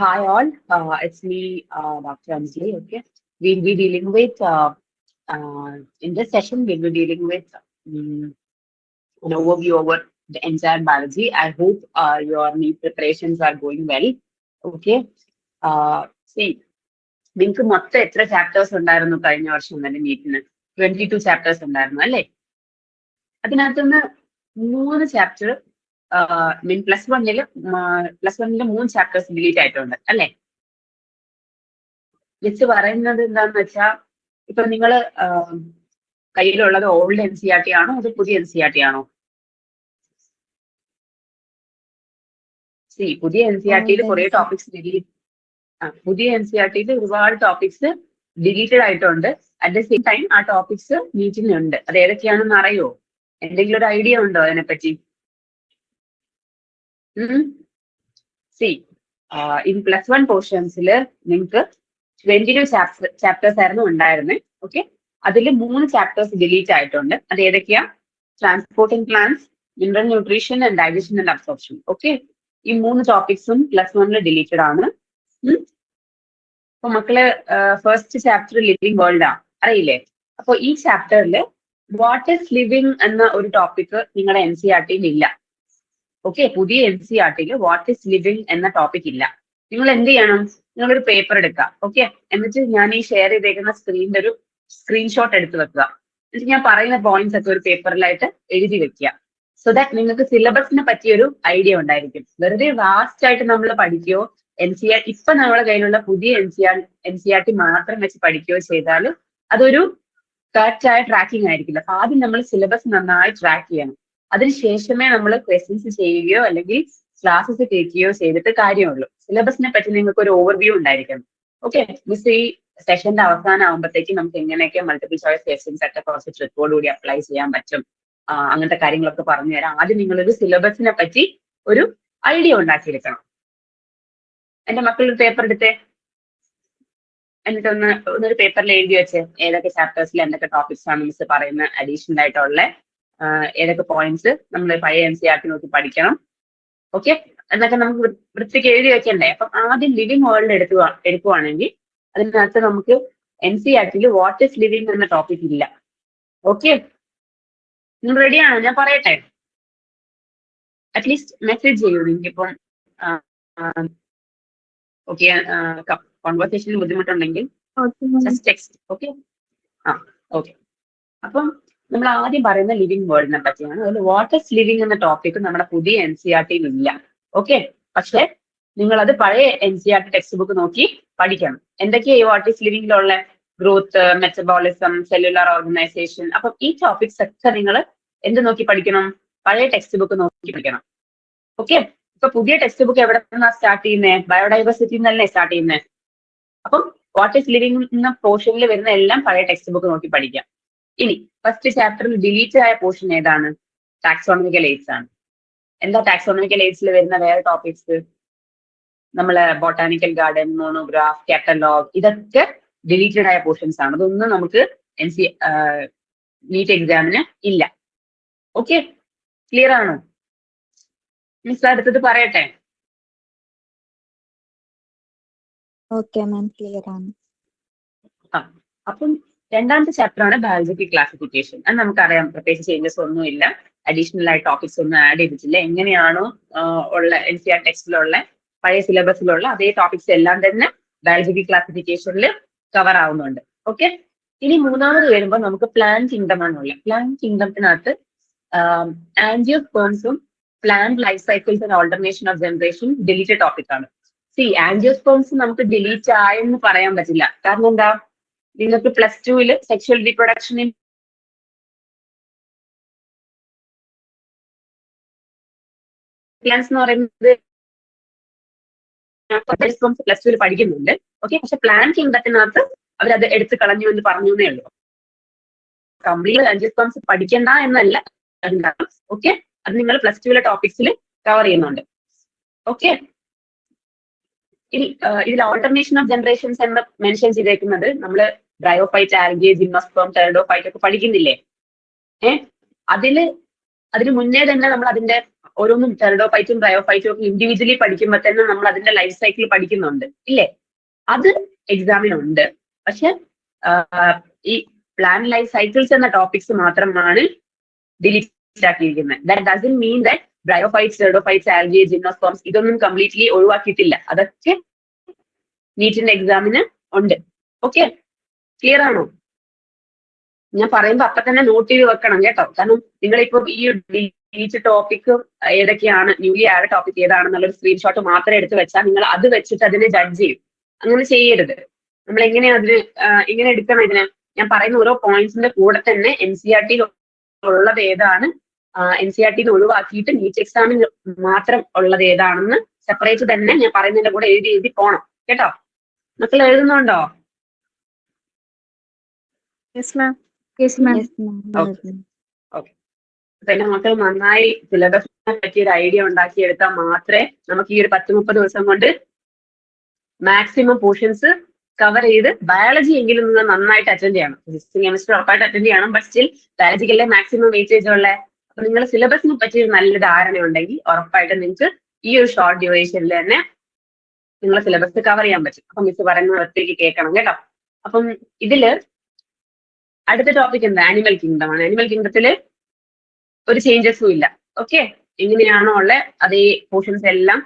Hi all, it's me, Dr. Anjali. Okay, we'll be dealing with in this session. We'll be dealing with um, an overview over the entire biology. I hope your NEET preparations are going well. Okay, see, നിങ്ങൾക്ക് മൊത്തം എത്ര chapters ഉണ്ടായിരുന്നു കഴിഞ്ഞ വർഷം തന്നെ നീറ്റിന്? 22 chapters ഉണ്ടായിരുന്നു അല്ലേ? അതിനകത്തുനിന്ന് 3 ചാപ്റ്റർ മീൻ +1 മൂന്ന് ചാപ്റ്റേഴ്സ് ഡിലീറ്റ് ആയിട്ടുണ്ട് അല്ലേ? ജസ്റ്റ് പറയുന്നത് എന്താന്ന് വെച്ചാൽ ഇപ്പൊ നിങ്ങൾ കയ്യിലുള്ളത് ഓൾഡ് NCERT ആണോ അതോ പുതിയ NCERT ആണോ? പുതിയ NCERT കുറെ ടോപ്പിക്സ് പുതിയ NCERT ഒരുപാട് ടോപ്പിക്സ് ഡിലീറ്റഡ് ആയിട്ടുണ്ട്. അറ്റ് ദ സെയിം ടൈം ആ ടോപ്പിക്സ് നീറ്റിലുണ്ട്. അത് ഏതൊക്കെയാണെന്ന് അറിയോ? എന്തെങ്കിലും ഒരു ഐഡിയ ഉണ്ടോ അതിനെപ്പറ്റി? ഇൻ +1 പോർഷൻസിൽ നിങ്ങൾക്ക് 22 ചാപ്റ്റേഴ്സ് ആയിരുന്നു ഉണ്ടായിരുന്നത്. ഓക്കെ, അതിൽ 3 ചാപ്റ്റേഴ്സ് ഡിലീറ്റ് ആയിട്ടുണ്ട്. അത് ഏതൊക്കെയാ? Transporting plants, mineral nutrition and digestion and absorption. Okay, ഈ 3 ടോപ്പിക്സും +1 ഡിലീറ്റഡ് ആണ്. അപ്പൊ മക്കള് ഫസ്റ്റ് ചാപ്റ്റർ ലിവിങ് വേൾഡ് ആണ്, അറിയില്ലേ? അപ്പൊ ഈ ചാപ്റ്ററിൽ വാട്ട് ഈസ് ലിവിങ് എന്ന ഒരു ടോപ്പിക് നിങ്ങളുടെ NCERT ഇല്ല. ഓക്കെ, പുതിയ NCERT വാട്ട് ഈസ് ലിവിങ് എന്ന ടോപ്പിക് ഇല്ല. നിങ്ങൾ എന്ത് ചെയ്യണം? നിങ്ങളൊരു പേപ്പർ എടുക്കുക. ഓക്കെ, എന്നിട്ട് ഞാൻ ഈ ഷെയർ ചെയ്തേക്കുന്ന സ്ക്രീനിന്റെ ഒരു സ്ക്രീൻഷോട്ട് എടുത്ത് വെക്കുക. എന്നിട്ട് ഞാൻ പറയുന്ന പോയിന്റ്സ് ഒക്കെ ഒരു പേപ്പറിലായിട്ട് എഴുതി വെക്കുക. സോ ദാറ്റ് നിങ്ങൾക്ക് സിലബസിനെ പറ്റിയൊരു ഐഡിയ ഉണ്ടായിരിക്കും. വെറുതെ വാസ്റ്റ് ആയിട്ട് നമ്മൾ പഠിക്കുകയോ ഇപ്പൊ നമ്മുടെ കയ്യിലുള്ള പുതിയ NCERT മാത്രം വെച്ച് പഠിക്കുകയോ ചെയ്താൽ അതൊരു കറക്റ്റ് ആയ ട്രാക്കിംഗ് ആയിരിക്കില്ല. അപ്പൊ ആദ്യം നമ്മൾ സിലബസ് നന്നായി ട്രാക്ക് ചെയ്യണം. അതിനുശേഷമേ നമ്മൾ ക്വസ്റ്റ്യൻസ് ചെയ്യുകയോ അല്ലെങ്കിൽ ക്ലാസ്സസ് കേൾക്കുകയോ ചെയ്തിട്ട് കാര്യമുള്ളൂ. സിലബസിനെ പറ്റി നിങ്ങൾക്ക് ഒരു ഓവർവ്യൂ ഉണ്ടായിരിക്കണം. ഓക്കെ, മിസ് ഈ സെഷന്റെ അവസാനം ആകുമ്പോഴത്തേക്ക് നമുക്ക് എങ്ങനെയൊക്കെ മൾട്ടിപ്പിൾ ചോയ്സ് ക്വസ്റ്റ്യൻസ് ഒക്കെ കുറച്ച് ട്രിക്കോടുകൂടി അപ്ലൈ ചെയ്യാൻ പറ്റും, അങ്ങനത്തെ കാര്യങ്ങളൊക്കെ പറഞ്ഞു തരാം. ആദ്യം നിങ്ങളൊരു സിലബസിനെ പറ്റി ഒരു ഐഡിയ ഉണ്ടാക്കിയെടുക്കണം. എന്റെ മക്കളൊരു പേപ്പർ എടുത്തേ, എന്നിട്ട് ഒന്നൊരു പേപ്പറിൽ എഴുതി വെച്ച് ഏതൊക്കെ ചാപ്റ്റേഴ്സിൽ എന്തൊക്കെ ടോപ്പിക്സ് ആണ് മിസ് പറയുന്ന അഡീഷണൽ ആയിട്ടുള്ള ഏതൊക്കെ പോയിന്റ്സ് നമ്മൾ പഴയ NCERT നോക്കി പഠിക്കണം. ഓക്കെ, എന്നൊക്കെ നമുക്ക് വൃത്തിക്ക് എഴുതി വെക്കണ്ടേ? അപ്പം ആദ്യം ലിവിങ് വേൾഡ് എടുക്കുവാണെങ്കിൽ അതിനകത്ത് നമുക്ക് NCERT വാട്ട് ഈസ് ലിവിങ് എന്ന ടോപ്പിക് ഇല്ല. ഓക്കെ, നിങ്ങൾ റെഡിയാണോ? ഞാൻ പറയട്ടെ, അറ്റ്ലീസ്റ്റ് മെസ്സേജ് ചെയ്യൂ നിങ്ങൾക്കിപ്പം ഓക്കെ കോൺവെർസേഷനിൽ ബുദ്ധിമുട്ടുണ്ടെങ്കിൽ ജസ്റ്റ് ടെക്സ്റ്റ്. Okay, okay. അപ്പം നമ്മൾ ആദ്യം പറയുന്ന ലിവിങ് വേൾഡിനെ പറ്റിയാണ്. അതിൽ വാട്ട് ഈസ് ലിവിങ് എന്ന ടോപ്പിക് നമ്മുടെ പുതിയ NCERT ഇല്ല. ഓക്കെ, പക്ഷെ നിങ്ങൾ അത് പഴയ NCERT ടെക്സ്റ്റ് ബുക്ക് നോക്കി പഠിക്കണം. എന്തൊക്കെയാ ഈ വാട്ട് ഈസ് ലിവിങ്ങിലുള്ള? Growth, metabolism, cellular organisation. അപ്പം ഈ ടോപ്പിക്സ് ഒക്കെ നിങ്ങൾ എന്ത് നോക്കി പഠിക്കണം? പഴയ ടെക്സ്റ്റ് ബുക്ക് നോക്കി പഠിക്കണം. ഓക്കെ, ഇപ്പൊ പുതിയ ടെക്സ്റ്റ് ബുക്ക് എവിടെ നിന്നാണ് സ്റ്റാർട്ട് ചെയ്യുന്നത്? ബയോഡൈവേഴ്സിറ്റി എന്നല്ലേ സ്റ്റാർട്ട് ചെയ്യുന്നത്. അപ്പം വാട്ട് ഈസ് ലിവിങ് എന്ന പോർഷനിൽ വരുന്ന എല്ലാം പഴയ ടെക്സ്റ്റ് ബുക്ക് നോക്കി പഠിക്കാം. ഇനി ഫസ്റ്റ് ചാപ്റ്ററിൽ ഡിലീറ്റ് ആയ പോർഷൻ ഏതാണ്? ടാക്സോണമിക്കൽ എയ്ഡ്സ് ആണ്. എന്താ ടാക്സോണമിക്കൽ എയ്ഡ്സിൽ വരുന്ന വേറെ ടോപ്പിക്സ്? നമ്മള് ബോട്ടാനിക്കൽ ഗാർഡൻ, മോണോഗ്രാഫ്, കാറ്റലോഗ്, ഇതൊക്കെ ഡിലീറ്റഡ് ആയ പോർഷൻസ് ആണ്. അതൊന്നും നമുക്ക് നീറ്റ് എക്സാമിന് ഇല്ല. ഓക്കെ, ക്ലിയർ ആണോ? മിസ് അടുത്തത് പറയട്ടെ? ഓക്കെ മാം, ക്ലിയർ ആണ്. അപ്പം രണ്ടാമത്തെ ചാപ്റ്റർ ആണ് ബയോളജിക്കൽ ക്ലാസിഫിക്കേഷൻ. അത് നമുക്കറിയാം, പ്രത്യേകിച്ച് ചേഞ്ചസ് ഒന്നുമില്ല, അഡീഷണൽ ആയ ടോപ്പിക്സ് ഒന്നും ആഡ് ചെയ്തിട്ടില്ല. എങ്ങനെയാണോ ഉള്ള NCERT ടെക്സ്റ്റിലുള്ള പഴയ സിലബസിലുള്ള അതേ ടോപ്പിക്സ് എല്ലാം തന്നെ ബയോളജിക്കൽ ക്ലാസിഫിക്കേഷനിൽ കവർ ആവുന്നുണ്ട്. ഓക്കെ, ഇനി മൂന്നാമത് വരുമ്പോൾ നമുക്ക് പ്ലാന്റ് കിങ്ഡം ആണുള്ളത്. പ്ലാന്റ് കിങ്ഡത്തിനകത്ത് ആൻജിയോസ്പേംസും plant life cycles and alternation of generation deleted topic ആണ്. ആൻജിയോസ്പേംസ് നമുക്ക് ഡിലീറ്റ് ആയെന്ന് പറയാൻ പറ്റില്ല. കാരണം എന്താ? നിങ്ങൾക്ക് +2 സെക്ഷൽ റീപ്രൊഡക്ഷൻ പ്ലാന്റ്സ് എന്ന് പറയുന്നത് +2 പഠിക്കുന്നുണ്ട്. ഓക്കെ, പക്ഷെ പ്ലാന്റ് കിങ്ഡത്തിനകത്ത് അവരത് എടുത്തു കളഞ്ഞു എന്ന് പറഞ്ഞു എന്നേ ഉള്ളൂ. കംപ്ലീറ്റ് ആൻജിയോസ്പേംസ് പഠിക്കണ്ട എന്നല്ല. ഓക്കെ, അത് നിങ്ങൾ +2 ടോപ്പിക്സിൽ കവർ ചെയ്യുന്നുണ്ട്. ഓക്കെ, ഇതിൽ ഓൾട്ടർനേഷൻ ഓഫ് ജനറേഷൻസ് എന്ന് മെൻഷൻ ചെയ്തേക്കുന്നത് നമ്മൾ ബ്രയോഫൈറ്റ്, ആൽഗെ, ജിംനോസ്പേം, ടെറഡോഫൈറ്റ് ഒക്കെ പഠിക്കുന്നില്ലേ? അതിന് മുന്നേ തന്നെ നമ്മൾ അതിന്റെ ഓരോന്നും ടെറിഡോഫൈറ്റും ബ്രയോഫൈറ്റും ഒക്കെ ഇൻഡിവിജ്വലി പഠിക്കുമ്പോൾ തന്നെ നമ്മൾ അതിന്റെ ലൈഫ് സൈക്കിൾ പഠിക്കുന്നുണ്ട് ഇല്ലേ? അത് എക്സാമിനുണ്ട്. പക്ഷെ ഈ പ്ലാൻ ലൈഫ് സൈക്കിൾസ് എന്ന ടോപ്പിക്സ് മാത്രമാണ് ഡിലീറ്റ് ആക്കിയിരിക്കുന്നത്. That doesn't mean that bryophytes, pteridophytes, algae, gymnosperms ഇതൊന്നും കംപ്ലീറ്റ്ലി ഒഴിവാക്കിയിട്ടില്ല. അതൊക്കെ നീറ്റിന്റെ എക്സാമിന് ഉണ്ട്. ഓക്കെ, ക്ലിയർ ആണോ? ഞാൻ പറയുമ്പോ അപ്പൊ തന്നെ നോട്ട് ചെയ്ത് വെക്കണം കേട്ടോ. കാരണം നിങ്ങളിപ്പോ ഈ ഡിലീറ്റ് ടോപ്പിക് ഏതൊക്കെയാണ്, ന്യൂലി ആഡ് ടോപ്പിക് ഏതാണെന്നുള്ളൊരു സ്ക്രീൻഷോട്ട് മാത്രം എടുത്ത് വെച്ചാൽ നിങ്ങൾ അത് വെച്ചിട്ട് അതിനെ ജഡ്ജ് ചെയ്യും. അങ്ങനെ ചെയ്യരുത്. നമ്മൾ എങ്ങനെ അതിന് എങ്ങനെ എടുക്കണം ഇതിനെ? ഞാൻ പറയുന്ന ഓരോ പോയിന്റ്സിന്റെ കൂടെ തന്നെ NCERT ഉള്ളത് ഏതാണ്, NCERT ഒഴിവാക്കിയിട്ട് നീറ്റ് എക്സാമിന് മാത്രം ഉള്ളത് ഏതാണെന്ന് സെപ്പറേറ്റ് തന്നെ ഞാൻ പറയുന്നതിന്റെ കൂടെ എഴുതി പോണം കേട്ടോ. മക്കൾ എഴുതുന്നുണ്ടോ? പിന്നെ മക്കൾ നന്നായി സിലബസിനെ പറ്റി ഒരു ഐഡിയ ഉണ്ടാക്കിയെടുത്താൽ മാത്രമേ നമുക്ക് ഈ ഒരു 10-30 ദിവസം കൊണ്ട് മാക്സിമം പോർഷൻസ് കവർ ചെയ്ത് ബയോളജി എങ്കിലും നിങ്ങൾ നന്നായിട്ട് അറ്റൻഡ് ചെയ്യണം. ഫിസിക്സ് കെമിസ്ട്രി ഉറപ്പായിട്ട് അറ്റൻഡ് ചെയ്യണം. ബട്ട് സ്റ്റിൽ ബയോളജിക്കല്ലേ മാക്സിമം വെയിറ്റേജ് ഉള്ളത്. അപ്പൊ നിങ്ങൾ സിലബസിനെ പറ്റി ഒരു നല്ല ധാരണ ഉണ്ടെങ്കിൽ ഉറപ്പായിട്ട് നിങ്ങൾക്ക് ഈ ഒരു ഷോർട്ട് ഡ്യൂറേഷനിൽ തന്നെ നിങ്ങളെ സിലബസ് കവർ ചെയ്യാൻ പറ്റും. അപ്പൊ മിസ് പറയുന്ന ഒറ്റയ്ക്ക് കേൾക്കണം കേട്ടോ. അപ്പം ഇതില് അടുത്ത ടോപ്പിക് എന്താ? ആനിമൽ കിങ്ഡം ആണ്. ആനിമൽ കിങ്ഡത്തില് ഒരു ചേഞ്ചസും ഇല്ല. ഓക്കെ, എങ്ങനെയാണോ ഉള്ളത് അതേ പോർഷൻസ് എല്ലാം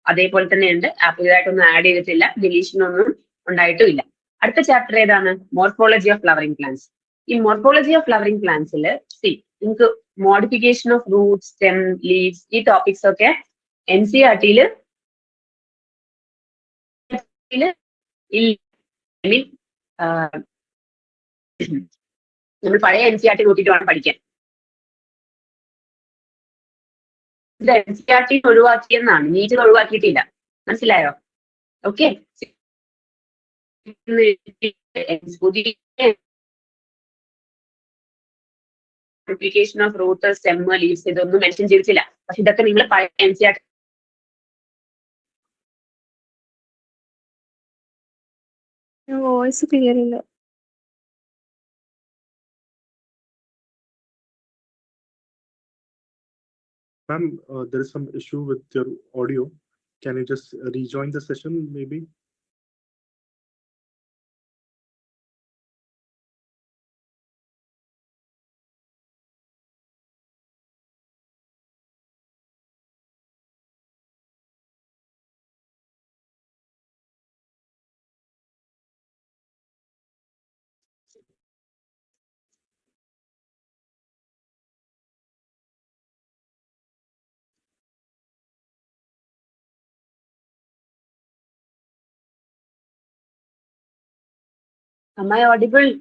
അതേപോലെ തന്നെ ഉണ്ട്. പുതിയതായിട്ടൊന്നും ആഡ് ചെയ്തിട്ടില്ല, ഡിലീഷൻ ഒന്നും ഉണ്ടായിട്ടും ഇല്ല. അടുത്ത ചാപ്റ്റർ ഏതാണ്? Morphology of flowering plants. ഈ മോർഫോളജി ഓഫ് ഫ്ലവറിംഗ് പ്ലാന്റ്സിൽ നിങ്ങൾക്ക് modification of Roots, stem, leaves ഈ ടോപ്പിക്സ് ഒക്കെ NCERT നമ്മൾ പഴയ NCERT നോക്കിയിട്ട് വേണം പഠിക്കാൻ. ഇത് NCERT ഒഴിവാക്കിയെന്നാണ്, നീറ്റിൽ ഒഴിവാക്കിയിട്ടില്ല. മനസ്സിലായോ? Okay, modification of root, stem, leaves ഇതൊന്നും മെൻഷൻ ചെയ്തിട്ടില്ല. പക്ഷെ ഇതൊക്കെ നിങ്ങൾ പഴയ NCERT വോയിസ് ക്ലിയർ ഇല്ല. Ma'am, there is some issue with your audio. Can you just rejoin the session, maybe? Am I audible?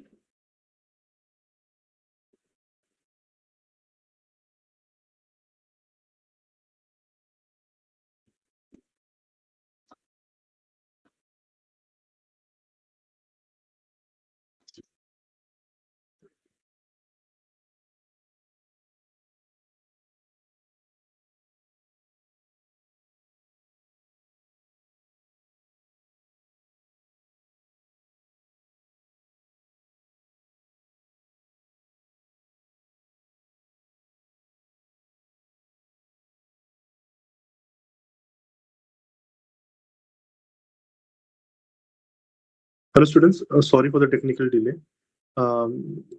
Hello, students. Sorry for the technical delay.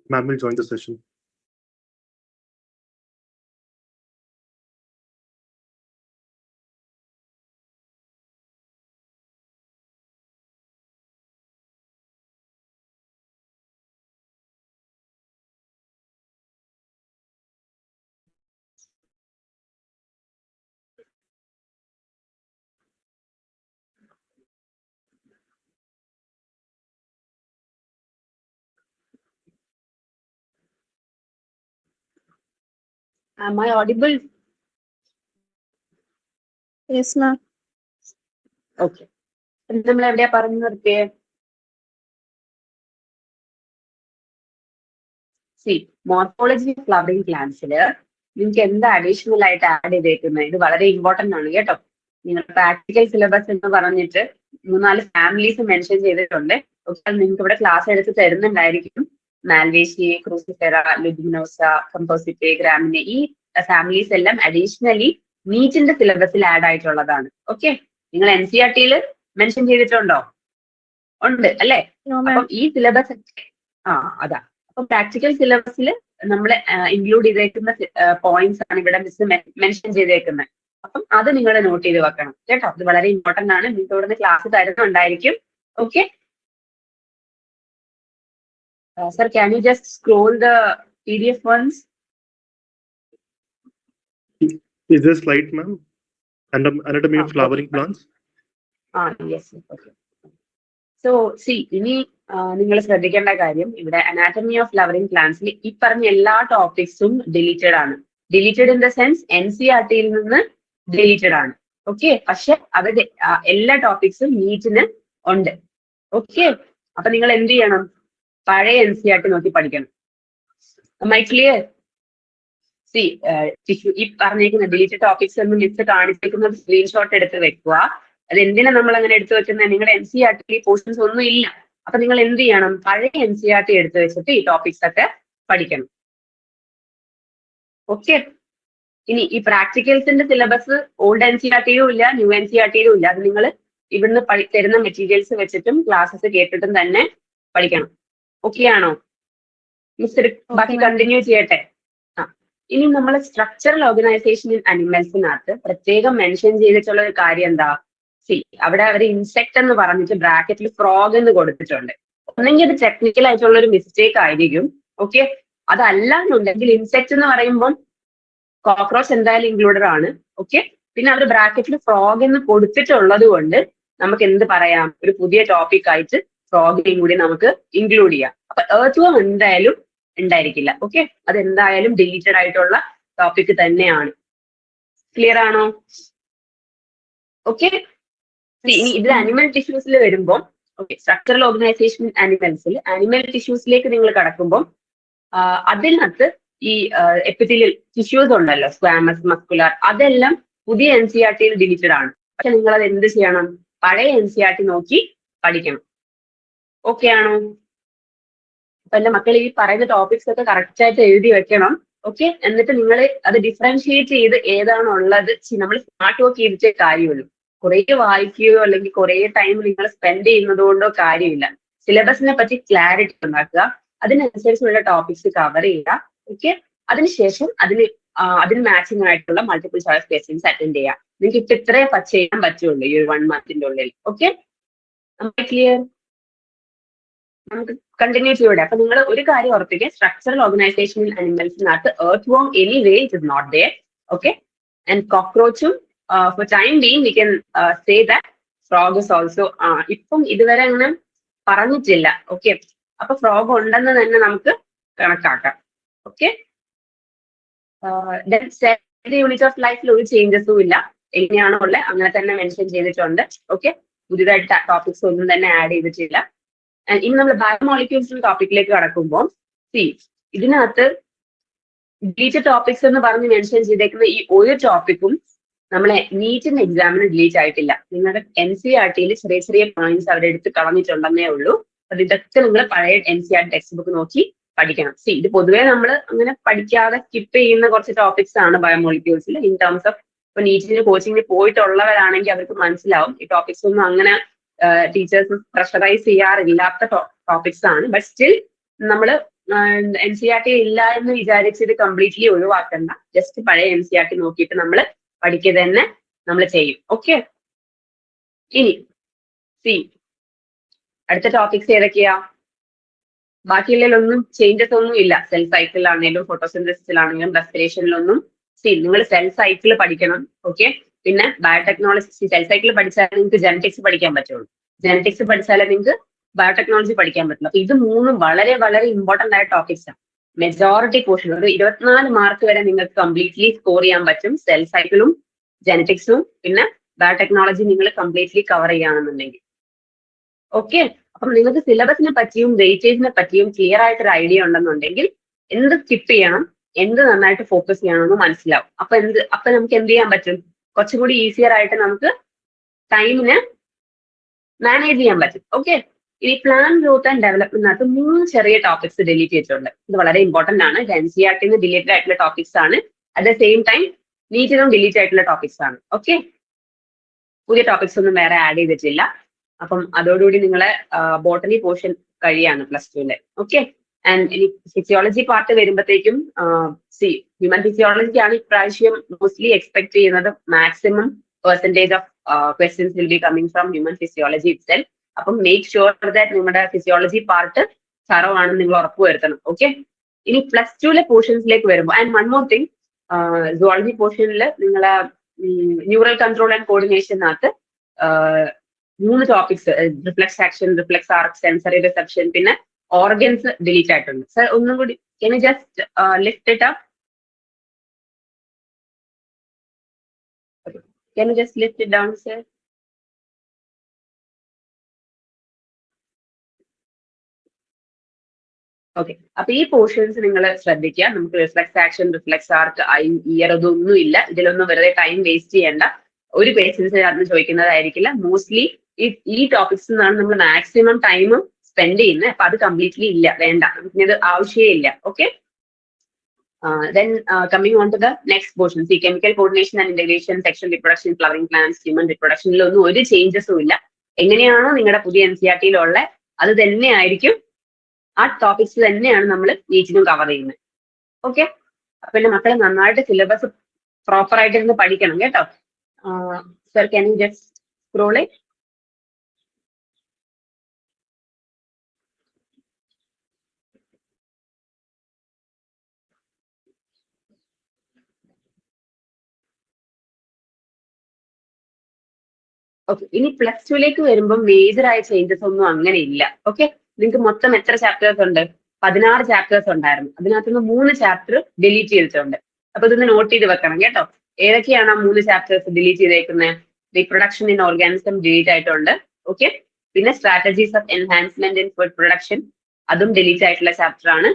Ma'am will join the session. Am I audible? Yes, ma'am. Okay. നമ്മൾ എവിടെയാ പറഞ്ഞു നിർത്തിയേ? Morphology flowering പ്ലാന്റ്സിൽ നിങ്ങൾക്ക് എന്താ additional ആയിട്ട് add ചെയ്തേക്കുന്നത്? ഇത് വളരെ important ആണ് കേട്ടോ. നിങ്ങൾ പ്രാക്ടിക്കൽ സിലബസ് എന്ന് പറഞ്ഞിട്ട് 3-4 ഫാമിലീസ് മെൻഷൻ ചെയ്തിട്ടുണ്ട്. നിങ്ങൾക്ക് ഇവിടെ ക്ലാസ് എടുത്ത് തരുന്നുണ്ടായിരിക്കും. മാൽവേസി, ക്രൂസിഫെറ, ലുബിനോസ, കമ്പോസിറ്റെ, ഗ്രാമിനെ ഈ ഫാമിലീസ് എല്ലാം അഡീഷണലി നീറ്റിന്റെ സിലബസിൽ ആഡ് ആയിട്ടുള്ളതാണ്. ഓക്കെ, നിങ്ങൾ NCERT-യിൽ മെൻഷൻ ചെയ്തിട്ടുണ്ടോ? ഉണ്ട് അല്ലെ? അപ്പം ഈ സിലബസ് അതാ. അപ്പൊ പ്രാക്ടിക്കൽ സിലബസിൽ നമ്മൾ ഇൻക്ലൂഡ് ചെയ്തേക്കുന്ന പോയിന്റ്സ് ആണ് ഇവിടെ മിസ് മെൻഷൻ ചെയ്തേക്കുന്നത്. അപ്പം അത് നിങ്ങൾ നോട്ട് ചെയ്ത് വെക്കണം കേട്ടോ. അത് വളരെ ഇമ്പോർട്ടന്റ് ആണ്. നിങ്ങൾക്ക് ഇവിടുന്ന് ക്ലാസ് തരുന്നുണ്ടായിരിക്കും. Okay sir, can you just scroll the PDF ones? Is there a slide, ma'am? Anatomy of flowering plants? Yes. Okay. So, see, ഇനി നിങ്ങൾ ശ്രദ്ധിക്കേണ്ട കാര്യം, ഇവിടെ അനാറ്റമി ഓഫ് ഫ്ലവറിംഗ് പ്ലാന്റ്സിൽ ഈ പറഞ്ഞ എല്ലാ ടോപ്പിക്സും ഡിലീറ്റഡ് ആണ്. ഡിലീറ്റഡ് ഇൻ ദ സെൻസ് NCERT-യിൽ നിന്ന് ഡിലീറ്റഡ് ആണ്. ഓക്കെ, പക്ഷെ അവരുടെ എല്ലാ ടോപ്പിക്സും നീറ്റിന് ഉണ്ട്. ഓക്കെ, അപ്പൊ നിങ്ങൾ എന്ത് ചെയ്യണം? പഴയ NCERT നോക്കി പഠിക്കണം. Am I clear? സി ഈ പറഞ്ഞേക്കുന്ന ഡിലീറ്റഡ് ടോപ്പിക്സ് എന്ന് മിസ് കാണിച്ചിരിക്കുന്നത് സ്ക്രീൻഷോട്ട് എടുത്ത് വെക്കുക. അത് എന്തിനാ നമ്മൾ അങ്ങനെ എടുത്തു വെക്കുന്നത്? നിങ്ങളുടെ NCERT പോർഷൻസ് ഒന്നും ഇല്ല. അപ്പൊ നിങ്ങൾ എന്ത് ചെയ്യണം? പഴയ NCERT എടുത്തു വെച്ചിട്ട് ഈ ടോപ്പിക്സ് ഒക്കെ പഠിക്കണം. ഓക്കെ, ഇനി ഈ പ്രാക്ടിക്കൽസിന്റെ സിലബസ് ഓൾഡ് NCERT-യിലും ഇല്ല, ന്യൂ NCERT-യിലും ഇല്ല. അത് നിങ്ങൾ ഇവിടുന്ന് തരുന്ന മെറ്റീരിയൽസ് വെച്ചിട്ടും ക്ലാസ്സസ് കേട്ടിട്ടും തന്നെ പഠിക്കണം. ഓക്കെ ആണോ? മിസ് ബാക്കി കണ്ടിന്യൂ ചെയ്യട്ടെ. ഇനി നമ്മൾ സ്ട്രക്ചറൽ ഓർഗനൈസേഷൻ ഇൻ അനിമൽസിനകത്ത് പ്രത്യേകം മെൻഷൻ ചെയ്തിട്ടുള്ള ഒരു കാര്യം എന്താ? സി, അവിടെ അവർ ഇൻസെക്ട് എന്ന് പറഞ്ഞിട്ട് ബ്രാക്കറ്റിൽ ഫ്രോഗ് എന്ന് കൊടുത്തിട്ടുണ്ട്. ഒന്നെങ്കിൽ അത് ടെക്നിക്കൽ ആയിട്ടുള്ള ഒരു മിസ്റ്റേക്ക് ആയിരിക്കും. ഓക്കെ, അതല്ല എന്നുണ്ടെങ്കിൽ ഇൻസെക്ട് എന്ന് പറയുമ്പോൾ കോക്രോച്ച് എന്തായാലും ഇൻക്ലൂഡഡ് ആണ്. ഓക്കെ, പിന്നെ അവർ ബ്രാക്കറ്റിൽ ഫ്രോഗ് എന്ന് കൊടുത്തിട്ടുള്ളത് കൊണ്ട് നമുക്ക് എന്ത് പറയാം? ഒരു പുതിയ ടോപ്പിക് ആയിട്ട് ഫ്രോഗിനെയും കൂടി നമുക്ക് ഇൻക്ലൂഡ് ചെയ്യാം. അപ്പൊ എർത്ത് എന്തായാലും ഉണ്ടായിരിക്കില്ല. ഓക്കെ, അത് എന്തായാലും ഡിലീറ്റഡ് ആയിട്ടുള്ള ടോപ്പിക് തന്നെയാണ്. ക്ലിയർ ആണോ? ഓക്കെ, ഇനി ഇതിൽ അനിമൽ ടിഷ്യൂസിൽ വരുമ്പോൾ, ഓക്കെ, സ്ട്രക്ചറൽ ഓർഗനൈസേഷൻ അനിമൽസിൽ അനിമൽ ടിഷ്യൂസിലേക്ക് നിങ്ങൾ കടക്കുമ്പോൾ അതിനകത്ത് ഈ എപ്പിത്തീലിയൽ ടിഷ്യൂസ് ഉണ്ടല്ലോ, സ്ക്വാമസ്, മസ്കുലാർ, അതെല്ലാം പുതിയ NCERT-യിൽ ഡിലീറ്റഡ് ആണ്. പക്ഷെ നിങ്ങൾ അത് എന്ത് ചെയ്യണം? പഴയ NCERT നോക്കി പഠിക്കണം. ഓക്കെ ആണോ? അപ്പൊ എന്റെ മക്കൾ ഈ പറയുന്ന ടോപ്പിക്സ് ഒക്കെ കറക്റ്റ് ആയിട്ട് എഴുതി വെക്കണം. ഓക്കെ, എന്നിട്ട് നിങ്ങൾ അത് ഡിഫറൻഷിയേറ്റ് ചെയ്ത് ഏതാണോ ഉള്ളത് നമ്മൾ സ്മാർട്ട് വർക്ക് ചെയ്തിട്ടേ കാര്യമുള്ളൂ. കുറെ വായിക്കുകയോ അല്ലെങ്കിൽ കുറെ ടൈം നിങ്ങൾ സ്പെൻഡ് ചെയ്യുന്നത് കൊണ്ടോ കാര്യമില്ല. സിലബസിനെ പറ്റി ക്ലാരിറ്റി ഉണ്ടാക്കുക, അതിനനുസരിച്ചുള്ള ടോപ്പിക്സ് കവർ ചെയ്യുക. ഓക്കെ, അതിനുശേഷം അതിന് മാച്ചിങ് ആയിട്ടുള്ള മൾട്ടിപ്പിൾ ചോയ്സ് ക്വസ്റ്റ്യൻസ് അറ്റൻഡ് ചെയ്യുക. നിങ്ങൾക്ക് ഇപ്പൊ ഇത്രേ ചെയ്യാൻ പറ്റുള്ളൂ ഈ ഒരു 1 month-ന്റെ ഉള്ളിൽ. Okay, clear? നമുക്ക് കണ്ടിന്യൂ ചെയ്യൂടെ? അപ്പൊ നിങ്ങൾ ഒരു കാര്യം ഉറപ്പിക്കുക, സ്ട്രക്ചറൽ ഓർഗനൈസേഷൻ ഇൻ അനിമൽസിനകത്ത് earthworm anyway it is not there. Okay, and കോക്രോച്ചും for time being we can say that frog is also. ഇപ്പം ഇതുവരെ അങ്ങനെ പറഞ്ഞിട്ടില്ല. ഓക്കെ, അപ്പൊ ഫ്രോഗ് ഉണ്ടെന്ന് തന്നെ നമുക്ക് കണക്കാക്കാം. ഓക്കെ, യൂണിറ്റ് ഓഫ് ലൈഫിൽ ഒരു ചേഞ്ചസും ഇല്ല. എങ്ങനെയാണോ ഉള്ളത് അങ്ങനെ തന്നെ മെൻഷൻ ചെയ്തിട്ടുണ്ട്. ഓക്കെ, പുതിയതായിട്ട് ടോപ്പിക്സ് ഒന്നും തന്നെ ആഡ് ചെയ്തിട്ടില്ല. ഇനി നമ്മൾ ബയോമോളിക്യൂൾസിന്റെ ടോപ്പിക്കിലേക്ക് കടക്കുമ്പോൾ, ഇതിനകത്ത് ഡിലീറ്റഡ് ടോപ്പിക്സ് എന്ന് പറഞ്ഞ് മെൻഷൻ ചെയ്തേക്കുന്ന ഈ ഒരു ടോപ്പിക്കും നമ്മളെ നീറ്റിന്റെ എക്സാമിന് ഡിലീറ്റ് ആയിട്ടില്ല. നിങ്ങളുടെ NCERT-യിൽ ചെറിയ ചെറിയ പോയിന്റ്സ് അവിടെ എടുത്ത് കളഞ്ഞിട്ടുണ്ടെന്നേ ഉള്ളൂ. അത് ഇതൊക്കെ നിങ്ങൾ പഴയ NCERT ടെക്സ്റ്റ് ബുക്ക് നോക്കി പഠിക്കണം. ഇത് പൊതുവേ നമ്മൾ അങ്ങനെ പഠിക്കാതെ സ്കിപ്പ് ചെയ്യുന്ന കുറച്ച് ടോപ്പിക്സ് ആണ് ബയോമോളിക്യൂൾസിൽ. ഇൻ ടേംസ് ഓഫ് ഇപ്പൊ നീറ്റിന്റെ കോച്ചിങ്ങിന് പോയിട്ടുള്ളവരാണെങ്കിൽ അവർക്ക് മനസ്സിലാവും ഈ ടോപ്പിക്സ് ഒന്നും അങ്ങനെ ടീച്ചേഴ്സ് പ്രഷറൈസ് ചെയ്യാറില്ലാത്ത ടോപ്പിക്സ് ആണ്. ബട്ട് സ്റ്റിൽ നമ്മൾ NCERT ഇല്ല എന്ന് വിചാരിച്ചത് കംപ്ലീറ്റ്ലി ഒഴിവാക്കണ്ട. ജസ്റ്റ് പഴയ NCERT നോക്കിയിട്ട് നമ്മൾ പഠിക്കുക തന്നെ നമ്മൾ ചെയ്യും. ഓക്കെ, ഇനി അടുത്ത ടോപ്പിക്സ് ഏതൊക്കെയാ? ബാക്കിയുള്ളതിലൊന്നും ചേഞ്ചസ് ഒന്നും ഇല്ല. സെൽ സൈക്കിളിലാണെങ്കിലും ഫോട്ടോസിന്തസിസിലാണെങ്കിലും റെസ്പിറേഷനിലൊന്നും നിങ്ങൾ സെൽ സൈക്കിൾ പഠിക്കണം. ഓക്കെ, പിന്നെ ബയോടെക്നോളജി. സെൽ സൈക്കിൾ പഠിച്ചാലേ നിങ്ങൾക്ക് ജെനറ്റിക്സ് പഠിക്കാൻ പറ്റുള്ളൂ. ജെനറ്റിക്സ് പഠിച്ചാലേ നിങ്ങൾക്ക് ബയോടെക്നോളജി പഠിക്കാൻ പറ്റുള്ളൂ. അപ്പൊ ഇത് മൂന്നും വളരെ വളരെ ഇമ്പോർട്ടന്റ് ആയ ടോപ്പിക്സ് ആണ്. മെജോറിറ്റി പോർഷൻ ഒരു 24 മാർക്ക് വരെ നിങ്ങൾക്ക് കംപ്ലീറ്റ്ലി സ്കോർ ചെയ്യാൻ പറ്റും. സെൽ സൈക്കിളും ജെനറ്റിക്സും പിന്നെ ബയോടെക്നോളജി നിങ്ങൾ കംപ്ലീറ്റ്ലി കവർ ചെയ്യുകയാണെന്നുണ്ടെങ്കിൽ. ഓക്കെ, അപ്പം നിങ്ങൾക്ക് സിലബസിനെ പറ്റിയും വെയിറ്റേജിനെ പറ്റിയും ക്ലിയർ ആയിട്ടൊരു ഐഡിയ ഉണ്ടെന്നുണ്ടെങ്കിൽ എന്ത് സ്കിപ്പ് ചെയ്യണം, എന്ത് നന്നായിട്ട് ഫോക്കസ് ചെയ്യണമെന്ന് മനസ്സിലാവും. അപ്പൊ നമുക്ക് എന്ത് ചെയ്യാൻ പറ്റും? കുറച്ചും കൂടി ഈസിയർ ആയിട്ട് നമുക്ക് ടൈമിനെ മാനേജ് ചെയ്യാൻ പറ്റും. ഓക്കെ, ഈ പ്ലാൻ ഗ്രോത്ത് ആൻഡ് ഡെവലപ്മെന്റിനകത്ത് 3 ചെറിയ ടോപ്പിക്സ് ഡിലീറ്റ് ചെയ്തിട്ടുണ്ട്. ഇത് വളരെ ഇമ്പോർട്ടന്റ് ആണ്. NCERT-ന്ന് ഡിലീറ്റഡ് ആയിട്ടുള്ള ടോപ്പിക്സ് ആണ്. അറ്റ് ദ സെയിം ടൈം നീറ്റിലും ഡിലീറ്റ് ആയിട്ടുള്ള ടോപ്പിക്സ് ആണ്. ഓക്കെ, പുതിയ ടോപ്പിക്സ് ഒന്നും വേറെ ആഡ് ചെയ്തിട്ടില്ല. അപ്പം അതോടുകൂടി നിങ്ങളെ ബോട്ടണി പോർഷൻ കഴിയാണ് +2ലെ. ഓക്കെ, ആൻഡ് ഇനി ഫിസിയോളജി പാർട്ട് വരുമ്പോഴത്തേക്കും ഹ്യൂമൻ ഫിസിയോളജിക്കാണ് ഇപ്രാവശ്യം മോസ്റ്റ്ലി എക്സ്പെക്ട് ചെയ്യുന്നത്. Maximum percentage of questions will be coming from human physiology itself. അപ്പം മേക്ക് ഷുവർ ദാറ്റ് നിങ്ങളുടെ ഫിസിയോളജി പാർട്ട് തറോ ആണെന്ന് നിങ്ങൾ ഉറപ്പുവരുത്തണം. ഓക്കെ, ഇനി +2ലെ പോർഷൻസിലേക്ക് വരുമ്പോൾ, and one more thing, zoology portion നിങ്ങളെ ന്യൂറൽ കൺട്രോൾ ആൻഡ് കോർഡിനേഷനകത്ത് 3 topics, reflex action, reflex arc, sensory reception, പിന്നെ ഓർഗൻസ് ഡിലീറ്റ് ആയിട്ടുണ്ട്. സർ ഒന്നും കൂടി can you just lift it up? Okay. Can you just lift it down, sir? Okay, അപ്പൊ ഈ portions നിങ്ങൾ ശ്രദ്ധിക്കുക. നമുക്ക് റിഫ്ലെക്സ് ആക്ഷൻ, റിഫ്ലെക്സ് ആർക്ക്, ഇയർ ഇതൊന്നും ഇല്ല. ഇതിലൊന്നും വെറുതെ ടൈം വേസ്റ്റ് ചെയ്യേണ്ട. ഒരു പേഷ്യൻസ് അതിന് ചോദിക്കുന്നതായിരിക്കില്ല. മോസ്റ്റ്ലി ഈ ടോപ്പിക്സ് നിന്നാണ് നമ്മൾ മാക്സിമം ടൈം സ്പെൻഡ് ചെയ്യുന്നത്. അപ്പൊ അത് കംപ്ലീറ്റ്ലി ഇല്ല, വേണ്ട, ഇത് ആവശ്യമേ ഇല്ല. Okay, then coming on to the next portion, see chemical coordination and integration, sexual reproduction, flowering plants, human reproduction, ഒന്നും ഒരു ചേഞ്ചസും ഇല്ല. എങ്ങനെയാണോ നിങ്ങളുടെ പുതിയ NCERT-യിലുള്ള അത് തന്നെയായിരിക്കും, ആ ടോപ്പിക്സ് തന്നെയാണ് നമ്മൾ നീറ്റിനും കവർ ചെയ്യുന്നത്. ഓക്കെ, അപ്പൊ എന്റെ മക്കളെ നന്നായിട്ട് സിലബസ് പ്രോപ്പർ ആയിട്ട് ഇരുന്ന് പഠിക്കണം കേട്ടോ. Sir can you just scroll it? Okay, ഇനി +2ലേക്ക് വരുമ്പോൾ മേജർ ആയ ചേഞ്ചസ് ഒന്നും അങ്ങനെ ഇല്ല. ഓക്കെ, നിങ്ങൾക്ക് മൊത്തം എത്ര ചാപ്റ്റേഴ്സ് ഉണ്ട്? 16 ചാപ്റ്റേഴ്സ് ഉണ്ടായിരുന്നു. അതിനകത്തുനിന്ന് 3 ചാപ്റ്റർ ഡിലീറ്റ് ചെയ്തിട്ടുണ്ട്. അപ്പൊ ഇതൊന്ന് നോട്ട് ചെയ്ത് വെക്കണം കേട്ടോ. ഏതൊക്കെയാണ് ആ 3 ചാപ്റ്റേഴ്സ് ഡിലീറ്റ് ചെയ്തേക്കുന്നത്? റീപ്രൊഡക്ഷൻ ഇൻ ഓർഗാനിസം ഡിലീറ്റ് ആയിട്ടുണ്ട്. ഓക്കെ, പിന്നെ strategies of enhancement in food production, അതും ഡിലീറ്റ് ആയിട്ടുള്ള ചാപ്റ്റർ ആണ്.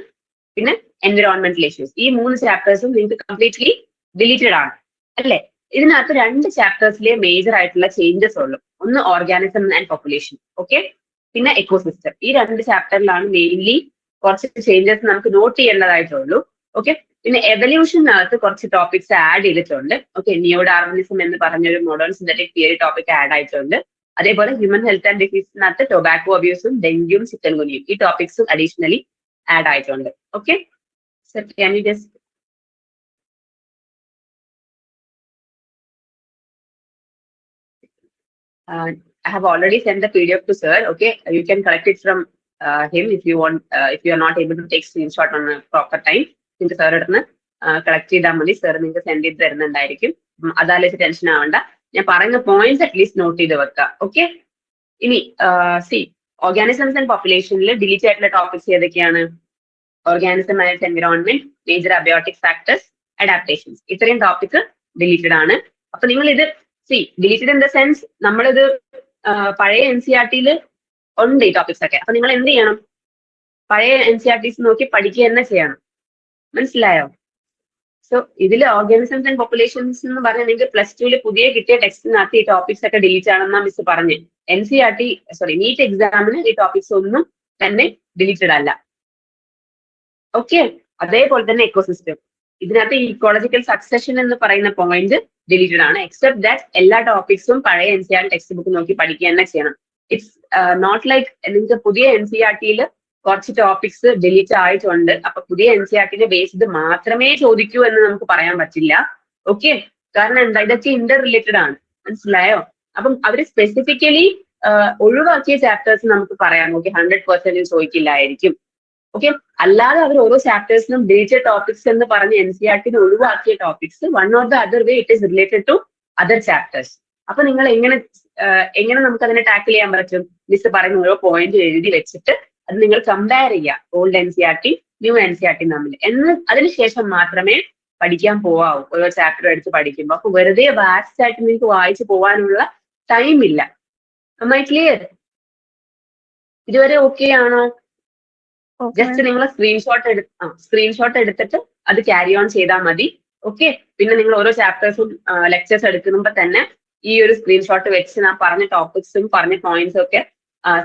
പിന്നെ എൻവിറോൺമെന്റൽ ഇഷ്യൂസ്, ഈ 3 ചാപ്റ്റേഴ്സും നിങ്ങൾക്ക് കംപ്ലീറ്റ്ലി ഡിലീറ്റഡ് ആണ് അല്ലേ? ഇതിനകത്ത് 2 ചാപ്റ്റേഴ്സിലെ മേജർ ആയിട്ടുള്ള ചേഞ്ചസ് ഉള്ളൂ. ഒന്ന് ഓർഗാനിസം ആൻഡ് പോപ്പുലേഷൻ, ഓക്കെ, പിന്നെ എക്കോസിസ്റ്റം. ഈ 2 ചാപ്റ്ററിലാണ് മെയിൻലി കുറച്ച് ചേഞ്ചസ് നമുക്ക് നോട്ട് ചെയ്യേണ്ടതായിട്ടുള്ളൂ. ഓക്കെ, പിന്നെ എവല്യൂഷനകത്ത് കുറച്ച് ടോപ്പിക്സ് ആഡ് ചെയ്തിട്ടുണ്ട്. ഓക്കെ, നിയോഡാർവിനിസം എന്ന് പറഞ്ഞൊരു modern synthetic theory topic add ആയിട്ടുണ്ട്. അതേപോലെ ഹ്യൂമൻ ഹെൽത്ത് ആൻഡ് ഡിസീസിനകത്ത് ടൊബാക്കോ അബ്യൂസും ഡെങ്കുവും ചിക്കൻഗുനിയും ഈ ടോപ്പിക്സും അഡീഷണലി ആഡ് ആയിട്ടുണ്ട്. Okay, sir can you just I have already sent the PDF to sir. Okay, you can collect it from him if you want. If you are not able to take screenshot on a proper time, നിങ്ങൾക്ക് sir എടുന്ന് collect ചെയ്താൽ മതി. Sir നിങ്ങൾക്ക് send ചെയ്ത് തരുന്നുണ്ടായിരിക്കും. അതാലോചിച്ച് tension ആവണ്ട. ഞാൻ പറയുന്ന points at least not ചെയ്ത് വെക്കുക. ഓക്കെ, ഇനി ഓർഗാനിസംസ് ആൻഡ് പോപ്പുലേഷനിൽ ഡിലീറ്റ് ആയിട്ടുള്ള ടോപ്പിക്സ് ഏതൊക്കെയാണ്? Organism and environment, major abiotic factors, adaptations, ഇത്രയും ടോപ്പിക് ഡിലീറ്റഡ് ആണ്. അപ്പൊ നിങ്ങൾ ഇത് ഡിലീറ്റഡ് ഇൻ ദ സെൻസ് നമ്മളിത് പഴയ NCERT-യിൽ ഉണ്ട് ഈ ടോപ്പിക്സ് ഒക്കെ. അപ്പൊ നിങ്ങൾ എന്ത് ചെയ്യണം? പഴയ NCERTs നോക്കി പഠിക്കുക തന്നെ ചെയ്യണം. മനസ്സിലായോ? സോ ഇതിൽ ഓർഗാനിസംസ് ആൻഡ് പോപ്പുലേഷൻസ് എന്ന് പറഞ്ഞാൽ നിങ്ങൾക്ക് +2 പുതിയ കിട്ടിയ ടെക്സ്റ്റിനകത്ത് ഈ ടോപ്പിക്സ് ഒക്കെ ഡിലീറ്റ് ആണെന്നാ മിസ് പറഞ്ഞ്. നീറ്റ് എക്സാമിന് ഈ ടോപ്പിക്സ് ഒന്നും തന്നെ ഡിലീറ്റഡ് അല്ല. ഓക്കെ, അതേപോലെ തന്നെ എക്കോസിസ്റ്റം, ഇതിനകത്ത് ഇക്കോളജിക്കൽ സക്സഷൻ എന്ന് പറയുന്ന പോയിന്റ് ഡിലീറ്റഡ് ആണ്. എക്സെപ്റ്റ് ദാറ്റ് എല്ലാ ടോപ്പിക്സും പഴയ NCERT ടെക്സ്റ്റ് ബുക്ക് നോക്കി പഠിക്കുക തന്നെ ചെയ്യണം. ഇറ്റ്സ് നോട്ട് ലൈക്ക് നിങ്ങൾക്ക് പുതിയ NCERT-യിൽ കുറച്ച് ടോപ്പിക്സ് ഡിലീറ്റ് ആയിട്ടുണ്ട്. അപ്പൊ പുതിയ NCERT-ന്റെ ബേസ്ഡ് മാത്രമേ ചോദിക്കൂ എന്ന് നമുക്ക് പറയാൻ പറ്റില്ല. ഓക്കെ, കാരണം എന്താ, ഇതൊക്കെ ഇന്റർ റിലേറ്റഡ് ആണ്. മനസ്സിലായോ? അപ്പം അവര് സ്പെസിഫിക്കലി ഒഴിവാക്കിയ ചാപ്റ്റേഴ്സ് നമുക്ക് പറയാം. ഓക്കെ, 100% ചോദിക്കില്ലായിരിക്കും. ഓക്കെ, അല്ലാതെ അവർ ഓരോ ചാപ്റ്റേഴ്സിനും ഡിലീറ്റഡ് ടോപ്പിക്സ് എന്ന് പറഞ്ഞ് NCERT-ന് ഒഴിവാക്കിയ topics one or the other way it is related to other chapters. അപ്പൊ നിങ്ങൾ എങ്ങനെ നമുക്ക് അതിനെ ടാക്കിൾ ചെയ്യാൻ പറ്റും? മിസ് പറയുന്ന ഓരോ പോയിന്റ് എഴുതി വെച്ചിട്ട് അത് നിങ്ങൾ കമ്പയർ ചെയ്യുക ഓൾഡ് NCERT ന്യൂ NCERT തമ്മിൽ. അതിനുശേഷം മാത്രമേ പഠിക്കാൻ പോവാവൂ ഓരോ ചാപ്റ്റർ എടുത്ത് പഠിക്കുമ്പോൾ. അപ്പൊ വെറുതെ വാസ്റ്റ് ആയിട്ട് നിങ്ങൾക്ക് വായിച്ചു പോകാനുള്ള ടൈം ഇല്ല. ക്ലിയർ? ഇതുവരെ ഓക്കെ ആണോ? ജസ്റ്റ് നിങ്ങൾ സ്ക്രീൻഷോട്ട് എടുത്തിട്ട് അത് ക്യാരി ഓൺ ചെയ്താൽ മതി. ഓക്കെ, പിന്നെ നിങ്ങൾ ഓരോ ചാപ്റ്റേഴ്സും ലെക്ചേഴ്സ് എടുക്കുമ്പോൾ തന്നെ ഈ ഒരു സ്ക്രീൻഷോട്ട് വെച്ച് ഞാൻ പറഞ്ഞ ടോപ്പിക്സും പറഞ്ഞ പോയിന്റ്സും ഒക്കെ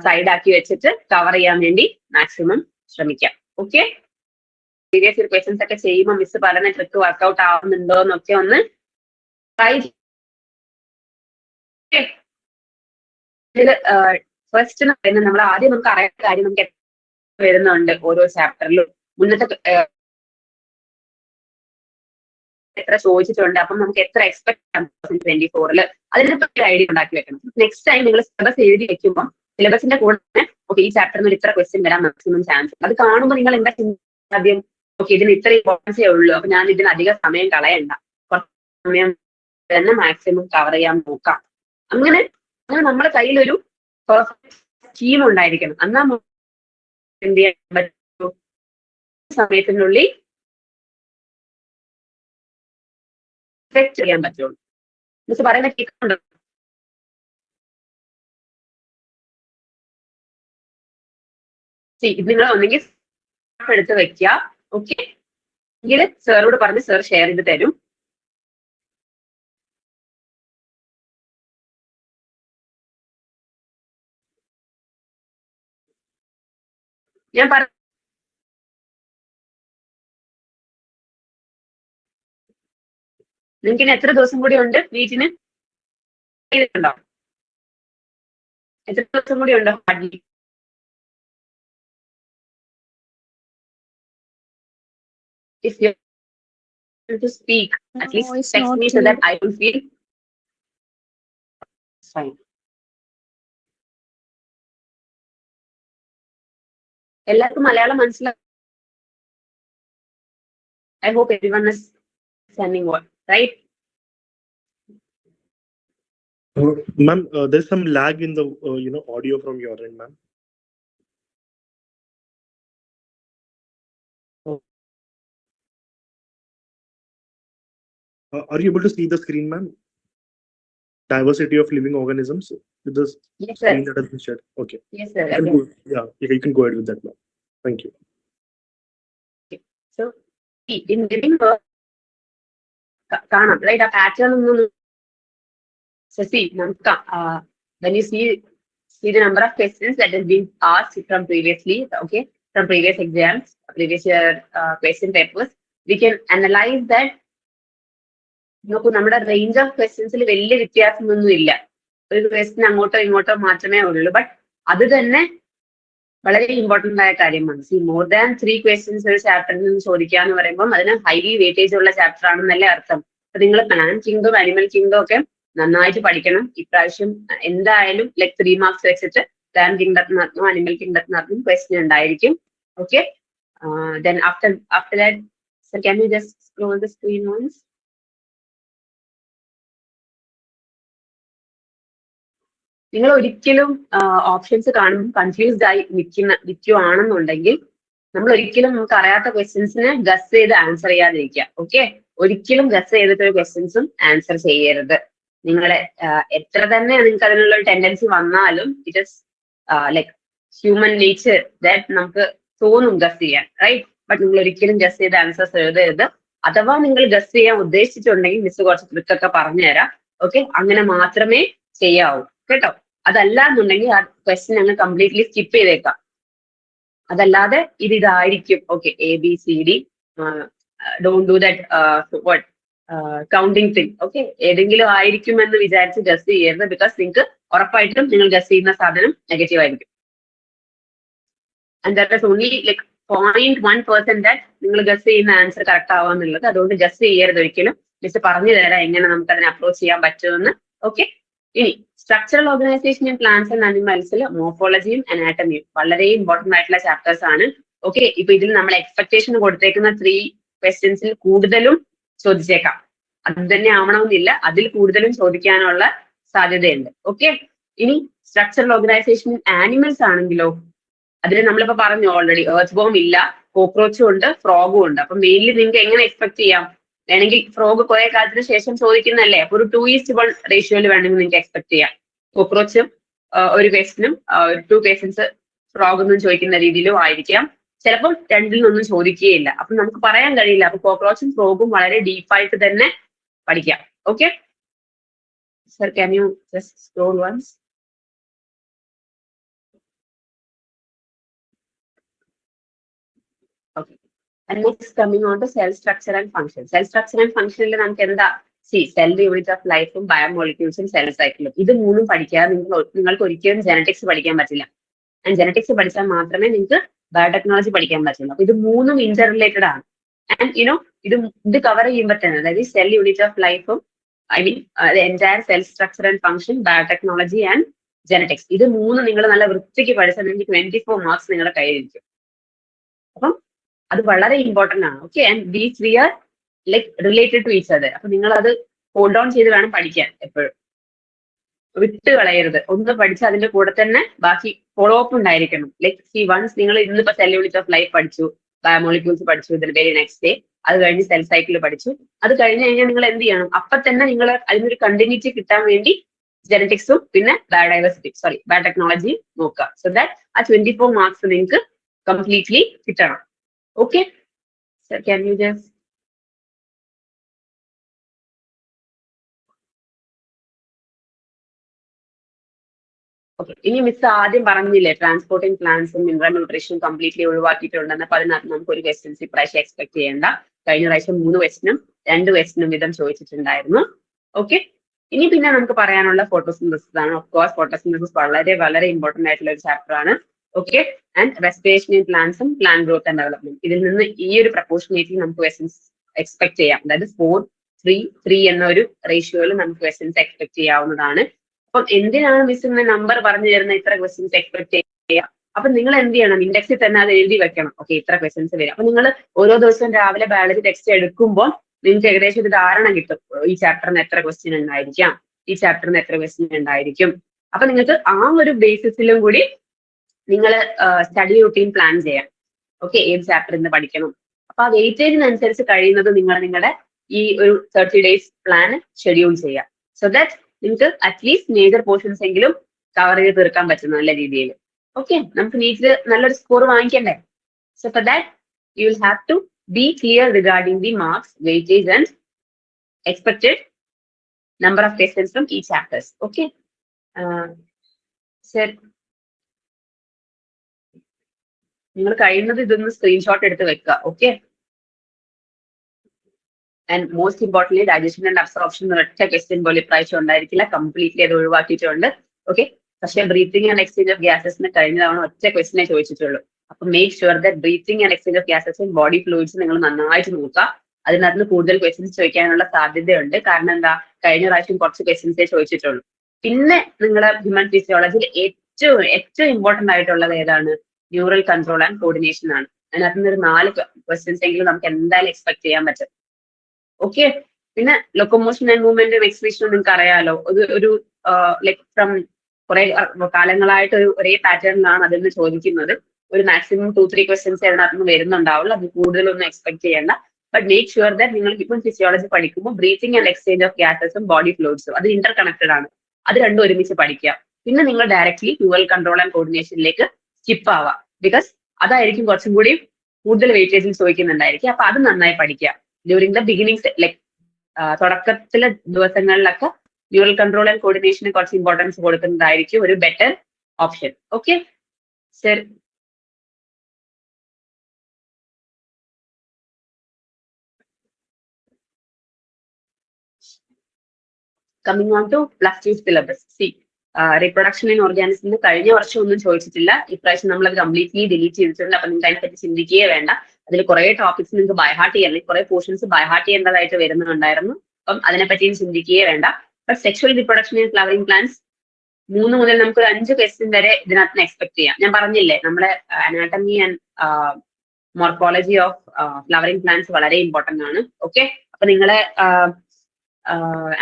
സൈഡ് ആക്കി വെച്ചിട്ട് കവർ ചെയ്യാൻ വേണ്ടി മാക്സിമം ശ്രമിക്കാം. ഓക്കെ. പ്രീവിയസ് ഇയർ ക്വസ്റ്റ്യൻസ് ഒക്കെ ചെയ്യുമ്പോൾ മിസ് പറയുന്ന ട്രിക്ക് വർക്ക്ഔട്ട് ആവുന്നുണ്ടോ എന്നൊക്കെ ഒന്ന് ട്രൈ. ഇതില് ഫസ്റ്റ് എന്ന് പറയുന്നത് നമ്മൾ ആദ്യം നമുക്ക് അറിയാത്ത കാര്യം നമുക്ക് വരുന്നുണ്ട് ഓരോ ചാപ്റ്ററിലും. മുന്നത്തെ എത്ര ചോദിച്ചിട്ടുണ്ട്, അപ്പം നമുക്ക് എത്ര എക്സ്പെക്ട് ചെയ്യാം 2024 അതിനെ പറ്റി ഐഡിയ ഉണ്ടാക്കി വെക്കണം. നെക്സ്റ്റ് ടൈം നിങ്ങൾ സിലബസ് എഴുതി വെക്കുമ്പോൾ സിലബസിന്റെ കൂടെ തന്നെ ഓക്കെ ഈ ചാപ്റ്ററിന് ഇത്ര ക്വസ്റ്റ്യൻ വരാൻ മാക്സിമം ചാൻസ്. അത് കാണുമ്പോൾ നിങ്ങൾ എന്താ ആദ്യം ഓക്കെ ഇതിന് ഇത്ര ഇമ്പോർട്ടൻസേ ഉള്ളൂ, അപ്പൊ ഞാൻ ഇതിന് അധികം സമയം കളയണ്ട, കുറച്ച് സമയം തന്നെ മാക്സിമം കവർ ചെയ്യാൻ നോക്കാം. അങ്ങനെ നമ്മുടെ കയ്യിലൊരു പെർഫെക്റ്റ് സ്കീം ഉണ്ടായിരിക്കണം. എന്നാ എന്ത് ചെയ്യാൻ പറ്റൂ, സമയത്തിനുള്ളിൽ ചെയ്യാൻ പറ്റുള്ളൂ. മിസ് പറയുന്ന കേൾക്കുന്നുണ്ടോ? ഇത് നിങ്ങൾ ഒന്നെങ്കിൽ എടുത്ത് വെക്കുക, ഓക്കെ, എങ്കിൽ സാറോട് പറഞ്ഞ് സാർ ഷെയർ ചെയ്ത് തരും. ഞാൻ നിങ്ങൾക്ക് ഇനി എത്ര ദിവസം കൂടി ഉണ്ട് വീട്ടിന്? ഉണ്ടോ? എത്ര ദിവസം കൂടി ഉണ്ടോ? If you want to speak, at No, least it's text not me so clear. that I will feel fine. എല്ലാവർക്കും മലയാളം മനസ്സിലാവും. I hope everyone is understanding what, right? Ma'am, there's some lag in the audio from your end, ma'am. Are you able to see the screen, ma'am? Diversity of living organisms with the Yes, screen sir. that has been shared. Okay. Yes, sir. You can Okay. yeah, you can go ahead with that, ma'am. Thank you. So, in living world, കാണാം, right? ആ pattern ഒന്നും so see, when you see the number of questions that has been asked from previously, okay, from previous exams, previous year question papers, we can analyze that. നോക്കൂ, നമ്മുടെ range of ക്വസ്റ്റ്യൻസിൽ വലിയ വ്യത്യാസമൊന്നും ഇല്ല. ഒരു question അങ്ങോട്ടോ ഇങ്ങോട്ടോ മാത്രമേ ഉള്ളൂ. ബട്ട് അത് തന്നെ വളരെ ഇമ്പോർട്ടന്റ് ആയ കാര്യമാണ്. സി മോർ ദാൻ 3 ക്വസ്റ്റ്യൻസ് ഒരു ചാപ്റ്ററിൽ നിന്ന് ചോദിക്കുക എന്ന് പറയുമ്പോൾ അതിന് ഹൈലി വെയിറ്റേജ് ഉള്ള ചാപ്റ്റർ ആണെന്നല്ലേ അർത്ഥം. അപ്പൊ നിങ്ങൾ പ്ലാന്റ് കിങ്ഡം അനിമൽ കിങ്ഡം ഒക്കെ നന്നായിട്ട് പഠിക്കണം. ഇപ്രാവശ്യം എന്തായാലും 3 മാർക്സ് വെച്ചിട്ട് പ്ലാന്റ് കിങ്ഡത്തിനകത്തും അനിമൽ കിങ്ഡത്തിനകത്തും ക്വസ്റ്റ്യൻ ഉണ്ടായിരിക്കും. Okay, then after that, sir, can you just scroll the screen once? നിങ്ങൾ ഒരിക്കലും ഓപ്ഷൻസ് കാണുമ്പോൾ കൺഫ്യൂസ്ഡ് ആയി നിൽക്കുവാണെന്നുണ്ടെങ്കിൽ നമ്മൾ ഒരിക്കലും നമുക്ക് അറിയാത്ത ക്വസ്റ്റ്യൻസിന് ഗസ് ചെയ്ത് ആൻസർ ചെയ്യാതിരിക്കുക. ഓക്കെ, ഒരിക്കലും ഗസ് ചെയ്തിട്ടൊരു ക്വസ്റ്റ്യൻസും ആൻസർ ചെയ്യരുത്. നിങ്ങളെ എത്ര തന്നെ നിങ്ങൾക്ക് അതിനുള്ള ഒരു ടെൻഡൻസി വന്നാലും it is like human nature that നമുക്ക് തോന്നും ഗസ് ചെയ്യാൻ, റൈറ്റ്? ബട്ട് നിങ്ങൾ ഒരിക്കലും ഗസ് ചെയ്ത് ആൻസേഴ്സ് എഴുതരുത്. അഥവാ നിങ്ങൾ ഗസ് ചെയ്യാൻ ഉദ്ദേശിച്ചിട്ടുണ്ടെങ്കിൽ മിസ് കുറച്ച് ട്രിക്കൊക്കെ പറഞ്ഞുതരാം. ഓക്കെ, അങ്ങനെ മാത്രമേ ചെയ്യാവൂ കേട്ടോ. അതല്ല എന്നുണ്ടെങ്കിൽ ആ ക്വസ്റ്റ്യൻ ഞങ്ങൾ കംപ്ലീറ്റ്ലി സ്കിപ്പ് ചെയ്തേക്കാം. അതല്ലാതെ ഇതായിരിക്കും okay ABCD, don't do that what counting thing. Okay, ഏതെങ്കിലും ആയിരിക്കും എന്ന് വിചാരിച്ച് ഗസ് ചെയ്യരുത്. ബിക്കോസ് നിങ്ങൾക്ക് ഉറപ്പായിട്ടും നിങ്ങൾ ഗസ് ചെയ്യുന്ന സാധനം നെഗറ്റീവ് ആയിരിക്കും. And that is only like 0.1% that നിങ്ങൾ ഗസ് ചെയ്യുന്ന ആൻസർ കറക്റ്റ് ആവാന്നുള്ളത്. അതുകൊണ്ട് ഗസ് ചെയ്യരുത് ഒരിക്കലും. മിസ് പറഞ്ഞു തരാം എങ്ങനെ നമുക്ക് അതിനെ അപ്രോച്ച് ചെയ്യാൻ പറ്റുമെന്ന്. ഓക്കെ, ഇനി structural organisation in plants and അനിമൽസിൽ മോർഫോളജിയും അനാറ്റമിയും വളരെ ഇമ്പോർട്ടന്റ് ആയിട്ടുള്ള ചാപ്റ്റേഴ്സ് ആണ്. ഓക്കെ, ഇപ്പൊ ഇതിൽ നമ്മൾ എക്സ്പെക്ടേഷൻ കൊടുത്തേക്കുന്ന 3 ക്വസ്റ്റ്യൻസിൽ കൂടുതലും ചോദിച്ചേക്കാം. അത് തന്നെ ആവണമെന്നില്ല, അതിൽ കൂടുതലും ചോദിക്കാനുള്ള സാധ്യതയുണ്ട്. ഓക്കെ, ഇനി സ്ട്രക്ചറൽ ഓർഗനൈസേഷൻ ഇൻ ആനിമൽസ് ആണെങ്കിലോ അതിൽ നമ്മളിപ്പോ പറഞ്ഞു ഓൾറെഡി എർത്ത് ബോം ഇല്ല, കോക്രോച്ചും ഉണ്ട്, ഫ്രോഗും ഉണ്ട്. അപ്പൊ മെയിൻലി നിങ്ങൾക്ക് എങ്ങനെ എക്സ്പെക്ട് ചെയ്യാം? വേണമെങ്കിൽ ഫ്രോഗ് കുറെ കാലത്തിന് ശേഷം ചോദിക്കുന്നല്ലേ, അപ്പൊ ഒരു 2:1 റേഷ്യോയിൽ വേണമെങ്കിൽ നിങ്ങൾക്ക് എക്സ്പെക്ട് ചെയ്യാം. കോക്രോച്ചും ഒരു ക്വസ്റ്റിനും 2 ക്വസ്റ്റ്യൻസ് ഫ്രോഗ് ഒന്നും ചോദിക്കുന്ന രീതിയിലും ആയിരിക്കാം. ചിലപ്പോൾ രണ്ടിൽ നിന്നൊന്നും ചോദിക്കുകയില്ല. അപ്പൊ നമുക്ക് പറയാൻ കഴിയില്ല. അപ്പൊ കോക്രോച്ചും ഫ്രോഗും വളരെ ഡീപ്പായിട്ട് തന്നെ പഠിക്കാം. Okay sir, can you just scroll once? Okay, And next coming on to cell structure and function. Cell structure and function നമുക്ക് എന്താ സെൽ യൂണിറ്റ് ഓഫ് ലൈഫും ബയോമോളിക്യൂൾസും സെൽ സൈക്കിളും ഇത് മൂന്നും പഠിക്കാതെ നിങ്ങൾക്ക് ഒരിക്കലും ജനറ്റിക്സ് പഠിക്കാൻ പറ്റില്ല. ആൻഡ് ജനറ്റിക്സ് പഠിച്ചാൽ മാത്രമേ നിങ്ങൾക്ക് ബയോടെക്നോളജി പഠിക്കാൻ പറ്റുള്ളൂ. അപ്പൊ ഇത് മൂന്നും ഇന്റർ റിലേറ്റഡ് ആണ്. ആൻഡ് ഇത് കവർ ചെയ്യുമ്പോൾ തന്നെ, അതായത് സെൽ യൂണിറ്റ് ഓഫ് ലൈഫും entire cell structure and function, biotechnology and genetics, ഇത് മൂന്നും നിങ്ങൾ നല്ല വൃത്തിക്ക് പഠിച്ചാൽ നിങ്ങൾക്ക് 24 മാർക്സ് നിങ്ങളുടെ കയ്യിലിരിക്കും. അപ്പം അത് വളരെ ഇമ്പോർട്ടന്റ് ആണ്. Okay, and these three are like related to each other. അപ്പൊ നിങ്ങൾ അത് ഹോൾഡ് ഓൺ ചെയ്ത് വേണം പഠിക്കാൻ. എപ്പോഴും വിട്ട് കളയരുത്. ഒന്ന് പഠിച്ച് അതിന്റെ കൂടെ തന്നെ ബാക്കി ഫോളോ അപ്പ് ഉണ്ടായിരിക്കണം. ലൈക് വൺസ് നിങ്ങൾ ഇന്നിപ്പോ സെൽ യൂണിറ്റ് ഓഫ് ലൈഫ് പഠിച്ചു, ബയോമോളിക്യൂൾസ് പഠിച്ചു, ഇതിന് വെരി നെക്സ്റ്റ് ഡേ അത് കഴിഞ്ഞ് സെൽ സൈക്കിൾ പഠിച്ചു. അത് കഴിഞ്ഞ് കഴിഞ്ഞാൽ നിങ്ങൾ എന്ത് ചെയ്യണം? അപ്പൊ തന്നെ നിങ്ങൾ അതിനൊരു കണ്ടിന്യൂറ്റി കിട്ടാൻ വേണ്ടി ജനറ്റിക്സും പിന്നെ ബയോടെക്നോളജിയും നോക്കുക. സോ ദാറ്റ് ആ 24 മാർക്സ് നിങ്ങൾക്ക് കംപ്ലീറ്റ്ലി കിട്ടണം. Okay sir, can you just okay. ഇനി മിസ് ആദ്യം പറഞ്ഞില്ലേ ട്രാൻസ്പോർട്ടിംഗ് പ്ലാന്റ്സും മിനറൽ ന്യൂട്രീഷനും കംപ്ലീറ്റ്ലി ഒഴിവാക്കിയിട്ടുണ്ടെന്ന്. അപ്പൊ അതിനകത്ത് നമുക്ക് ഒരു ക്വസ്റ്റ്യൻസ് ഇപ്രാവശ്യം എക്സ്പെക്ട് ചെയ്യേണ്ട. കഴിഞ്ഞ പ്രാവശ്യം 3 ക്വസ്റ്റിനും 2 ക്വസ്റ്റിനും വീതം ചോദിച്ചിട്ടുണ്ടായിരുന്നു. ഓക്കെ, ഇനി പിന്നെ നമുക്ക് പറയാനുള്ള ഫോട്ടോസിന്തസിസ് ആണ്. ഓഫ് കോഴ്സ് ഫോട്ടോസിന്തസിസ് വളരെ വളരെ ഇമ്പോർട്ടന്റ് ആയിട്ടുള്ള ഒരു ചാപ്റ്റർ ആണ്. ഓക്കെ, ആൻഡ് റെസ്പിറേഷൻ ഇൻ പ്ലാന്റ്സും പ്ലാന്റ് ഗ്രോത്ത് ആൻഡ് ഡെവലപ്മെന്റ്, ഇതിൽ നിന്ന് ഈ ഒരു പ്രപ്പോർഷനേറ്റിൽ നമുക്ക് ക്വസ്റ്റ്യൻസ് എക്സ്പെക്ട് ചെയ്യാം. അതായത് 4-3-3 എന്ന ഒരു റേഷ്യോയിൽ നമുക്ക് ക്വസ്റ്റ്യൻസ് എക്സ്പെക്ട് ചെയ്യാവുന്നതാണ്. അപ്പം എന്തിനാണ് മിസ് ഇന്ന് നമ്പർ പറഞ്ഞു തരുന്ന ഇത്ര ക്വസ്റ്റ്യൻസ് എക്സ്പെക്ട് ചെയ്യുക? അപ്പൊ നിങ്ങൾ എന്ത് ചെയ്യണം? ഇൻഡെക്സിൽ തന്നെ അത് എഴുതി വെക്കണം. ഓക്കെ, ഇത്ര ക്വസ്റ്റ്യൻസ് വരും. അപ്പൊ നിങ്ങൾ ഓരോ ദിവസവും രാവിലെ ബയോളജി ടെക്സ്റ്റ് എടുക്കുമ്പോൾ നിങ്ങൾക്ക് ഏകദേശം ഒരു ധാരണ കിട്ടും. ഈ ചാപ്റ്ററിന് എത്ര ക്വസ്റ്റ്യൻ ഉണ്ടായിരിക്കാം, ഈ ചാപ്റ്ററിന് എത്ര ക്വസ്റ്റ്യൻ ഉണ്ടായിരിക്കും. അപ്പൊ നിങ്ങൾക്ക് ആ ഒരു ബേസിസിലും കൂടി നിങ്ങൾ സ്റ്റഡി റൂട്ടീൻ പ്ലാൻ ചെയ്യാം. ഓക്കെ, ഏത് ചാപ്റ്റർ ഇന്ന് പഠിക്കണം. അപ്പൊ ആ വെയിറ്റേജിനനുസരിച്ച് കഴിയുന്നത് നിങ്ങൾ നിങ്ങളുടെ ഈ ഒരു 30 days പ്ലാൻ ഷെഡ്യൂൾ ചെയ്യാം. സോ ദാറ്റ് നിങ്ങൾക്ക് അറ്റ്ലീസ്റ്റ് മേജർ പോർഷൻസ് എങ്കിലും കവർ ചെയ്ത് തീർക്കാൻ പറ്റും നല്ല രീതിയിൽ. ഓക്കെ, നമുക്ക് നീറ്റിൽ നല്ലൊരു സ്കോർ വാങ്ങിക്കണ്ടേ? So for that you will have to be clear regarding the marks, weightage and expected number of questions from each chapters. Okay. Sir, നിങ്ങൾ കഴിയുന്നത് ഇതൊന്ന് സ്ക്രീൻഷോട്ട് എടുത്ത് വെക്കുക. Okay, and most importantly digestion and absorption ഒറ്റ question പോലെ ഇപ്രാവശ്യം ഉണ്ടായിരിക്കില്ല. Completely അത് ഒഴിവാക്കിയിട്ടുണ്ട്. ഓക്കെ, പക്ഷേ ബ്രീത്തിങ് ആൻഡ് എക്സ്ചേഞ്ച് ഓഫ് ഗ്യാസസിന് കഴിഞ്ഞ തവണ ഒറ്റ ക്വസ്റ്റിനെ ചോദിച്ചിട്ടുള്ളൂ. അപ്പൊ make sure that breathing and exchange of ഗ്യാസസും ബോഡി ഫ്ലൂയിഡ്സ് നിങ്ങൾ നന്നായിട്ട് നോക്കുക. അതിനകത്ത് കൂടുതൽ ക്വസ്റ്റ്യൻസ് ചോദിക്കാനുള്ള സാധ്യതയുണ്ട്. കാരണം എന്താ, കഴിഞ്ഞ പ്രാവശ്യം കുറച്ച് ക്വസ്റ്റ്യൻസേ ചോദിച്ചിട്ടുള്ളൂ. പിന്നെ നിങ്ങളുടെ ഹ്യൂമൻ ഫിസിയോളജിയിൽ ഏറ്റവും ഇമ്പോർട്ടന്റ് ആയിട്ടുള്ളത് ഏതാണ്? ന്യൂറൽ കൺട്രോൾ ആൻഡ് കോർഡിനേഷൻ ആണ്. അതിനകത്ത് നിന്ന് ഒരു 4 ക്വസ്റ്റ്യൻസ് എങ്കിലും നമുക്ക് എന്തായാലും എക്സ്പെക്ട് ചെയ്യാൻ പറ്റും. ഓക്കെ, പിന്നെ ലൊക്കോമോഷൻ ആൻഡ് മൂവ്മെന്റും എക്സ്പ്രഷനും നിങ്ങൾക്ക് അറിയാലോ. ഒരു ലൈക് ഫ്രം കുറെ കാലങ്ങളായിട്ട് ഒരേ പാറ്റേണിലാണ് അതിൽ നിന്ന് ചോദിക്കുന്നത്. ഒരു മാക്സിമം 2-3 ക്വസ്റ്റ്യൻസ് അതിനകത്ത് നിന്ന് വരുന്നുണ്ടാവുള്ളൂ. അത് കൂടുതലൊന്നും എക്സ്പെക്ട് ചെയ്യേണ്ട. ബട്ട് മേക്ക് ഷുവർ ദാറ്റ് നിങ്ങൾ ഇപ്പോൾ ഫിസിയോളജി പഠിക്കുമ്പോൾ ബ്രീത്തിങ് ആൻഡ് എക്സ്ചേഞ്ച് ഓഫ് ഗ്യാസസും ബോഡി ഫ്ലൂയിഡ്സും അത് ഇന്റർ കണക്റ്റഡ് ആണ്. അത് രണ്ടും ഒരുമിച്ച് പഠിക്കുക. പിന്നെ നിങ്ങൾ ഡയറക്ട്ലി ന്യൂറൽ കൺട്രോൾ ആൻഡ് കോർഡിനേഷനിലേക്ക് സ്കിപ്പ് ആവുക. ബിക്കോസ് അതായിരിക്കും കുറച്ചും കൂടി കൂടുതൽ വെയിറ്റേജിൽ ചോദിക്കുന്നുണ്ടായിരിക്കും. അപ്പൊ അത് നന്നായി പഠിക്കുക. ഡ്യൂറിംഗ് ദ ബിഗിനിങ് ലൈക് തുടക്കത്തിലെ ദിവസങ്ങളിലൊക്കെ ന്യൂറൽ കൺട്രോൾ ആൻഡ് കോർഡിനേഷന് കുറച്ച് ഇമ്പോർട്ടൻസ് കൊടുക്കുന്നതായിരിക്കും ഒരു better option. Okay sir, coming on to +2 syllabus. See reproduction in ഓർഗാനിസത്തിന് കഴിഞ്ഞ വർഷം ഒന്നും ചോദിച്ചിട്ടില്ല. ഇപ്രാവശ്യം നമ്മൾ അത് കംപ്ലീറ്റ്ലി ഡിലീറ്റ് ചെയ്തിട്ടുണ്ട്. അപ്പൊ നിങ്ങൾക്ക് അതിനെപ്പറ്റി ചിന്തിക്കുകയേ വേണ്ട. അതിൽ കുറെ ടോപ്പിക്സ് നിങ്ങൾക്ക് ബൈഹാർട്ട് ചെയ്യാൻ, കുറെ പോർഷൻസ് ബൈഹാർട്ട് ചെയ്യേണ്ടതായിട്ട് വരുന്നുണ്ടായിരുന്നു. അപ്പം അതിനെപ്പറ്റിയും ചിന്തിക്കുകയേ വേണ്ട. But sexual reproduction in flowering plants 3 മുതൽ നമുക്ക് 5 ക്വസ്റ്റ്യൻ വരെ ഇതിനകത്ത് എക്സ്പെക്ട് ചെയ്യാം. ഞാൻ പറഞ്ഞില്ലേ, നമ്മുടെ anatomy and morphology of flowering plants വളരെ ഇമ്പോർട്ടന്റ് ആണ്. ഓക്കെ, അപ്പൊ നിങ്ങളെ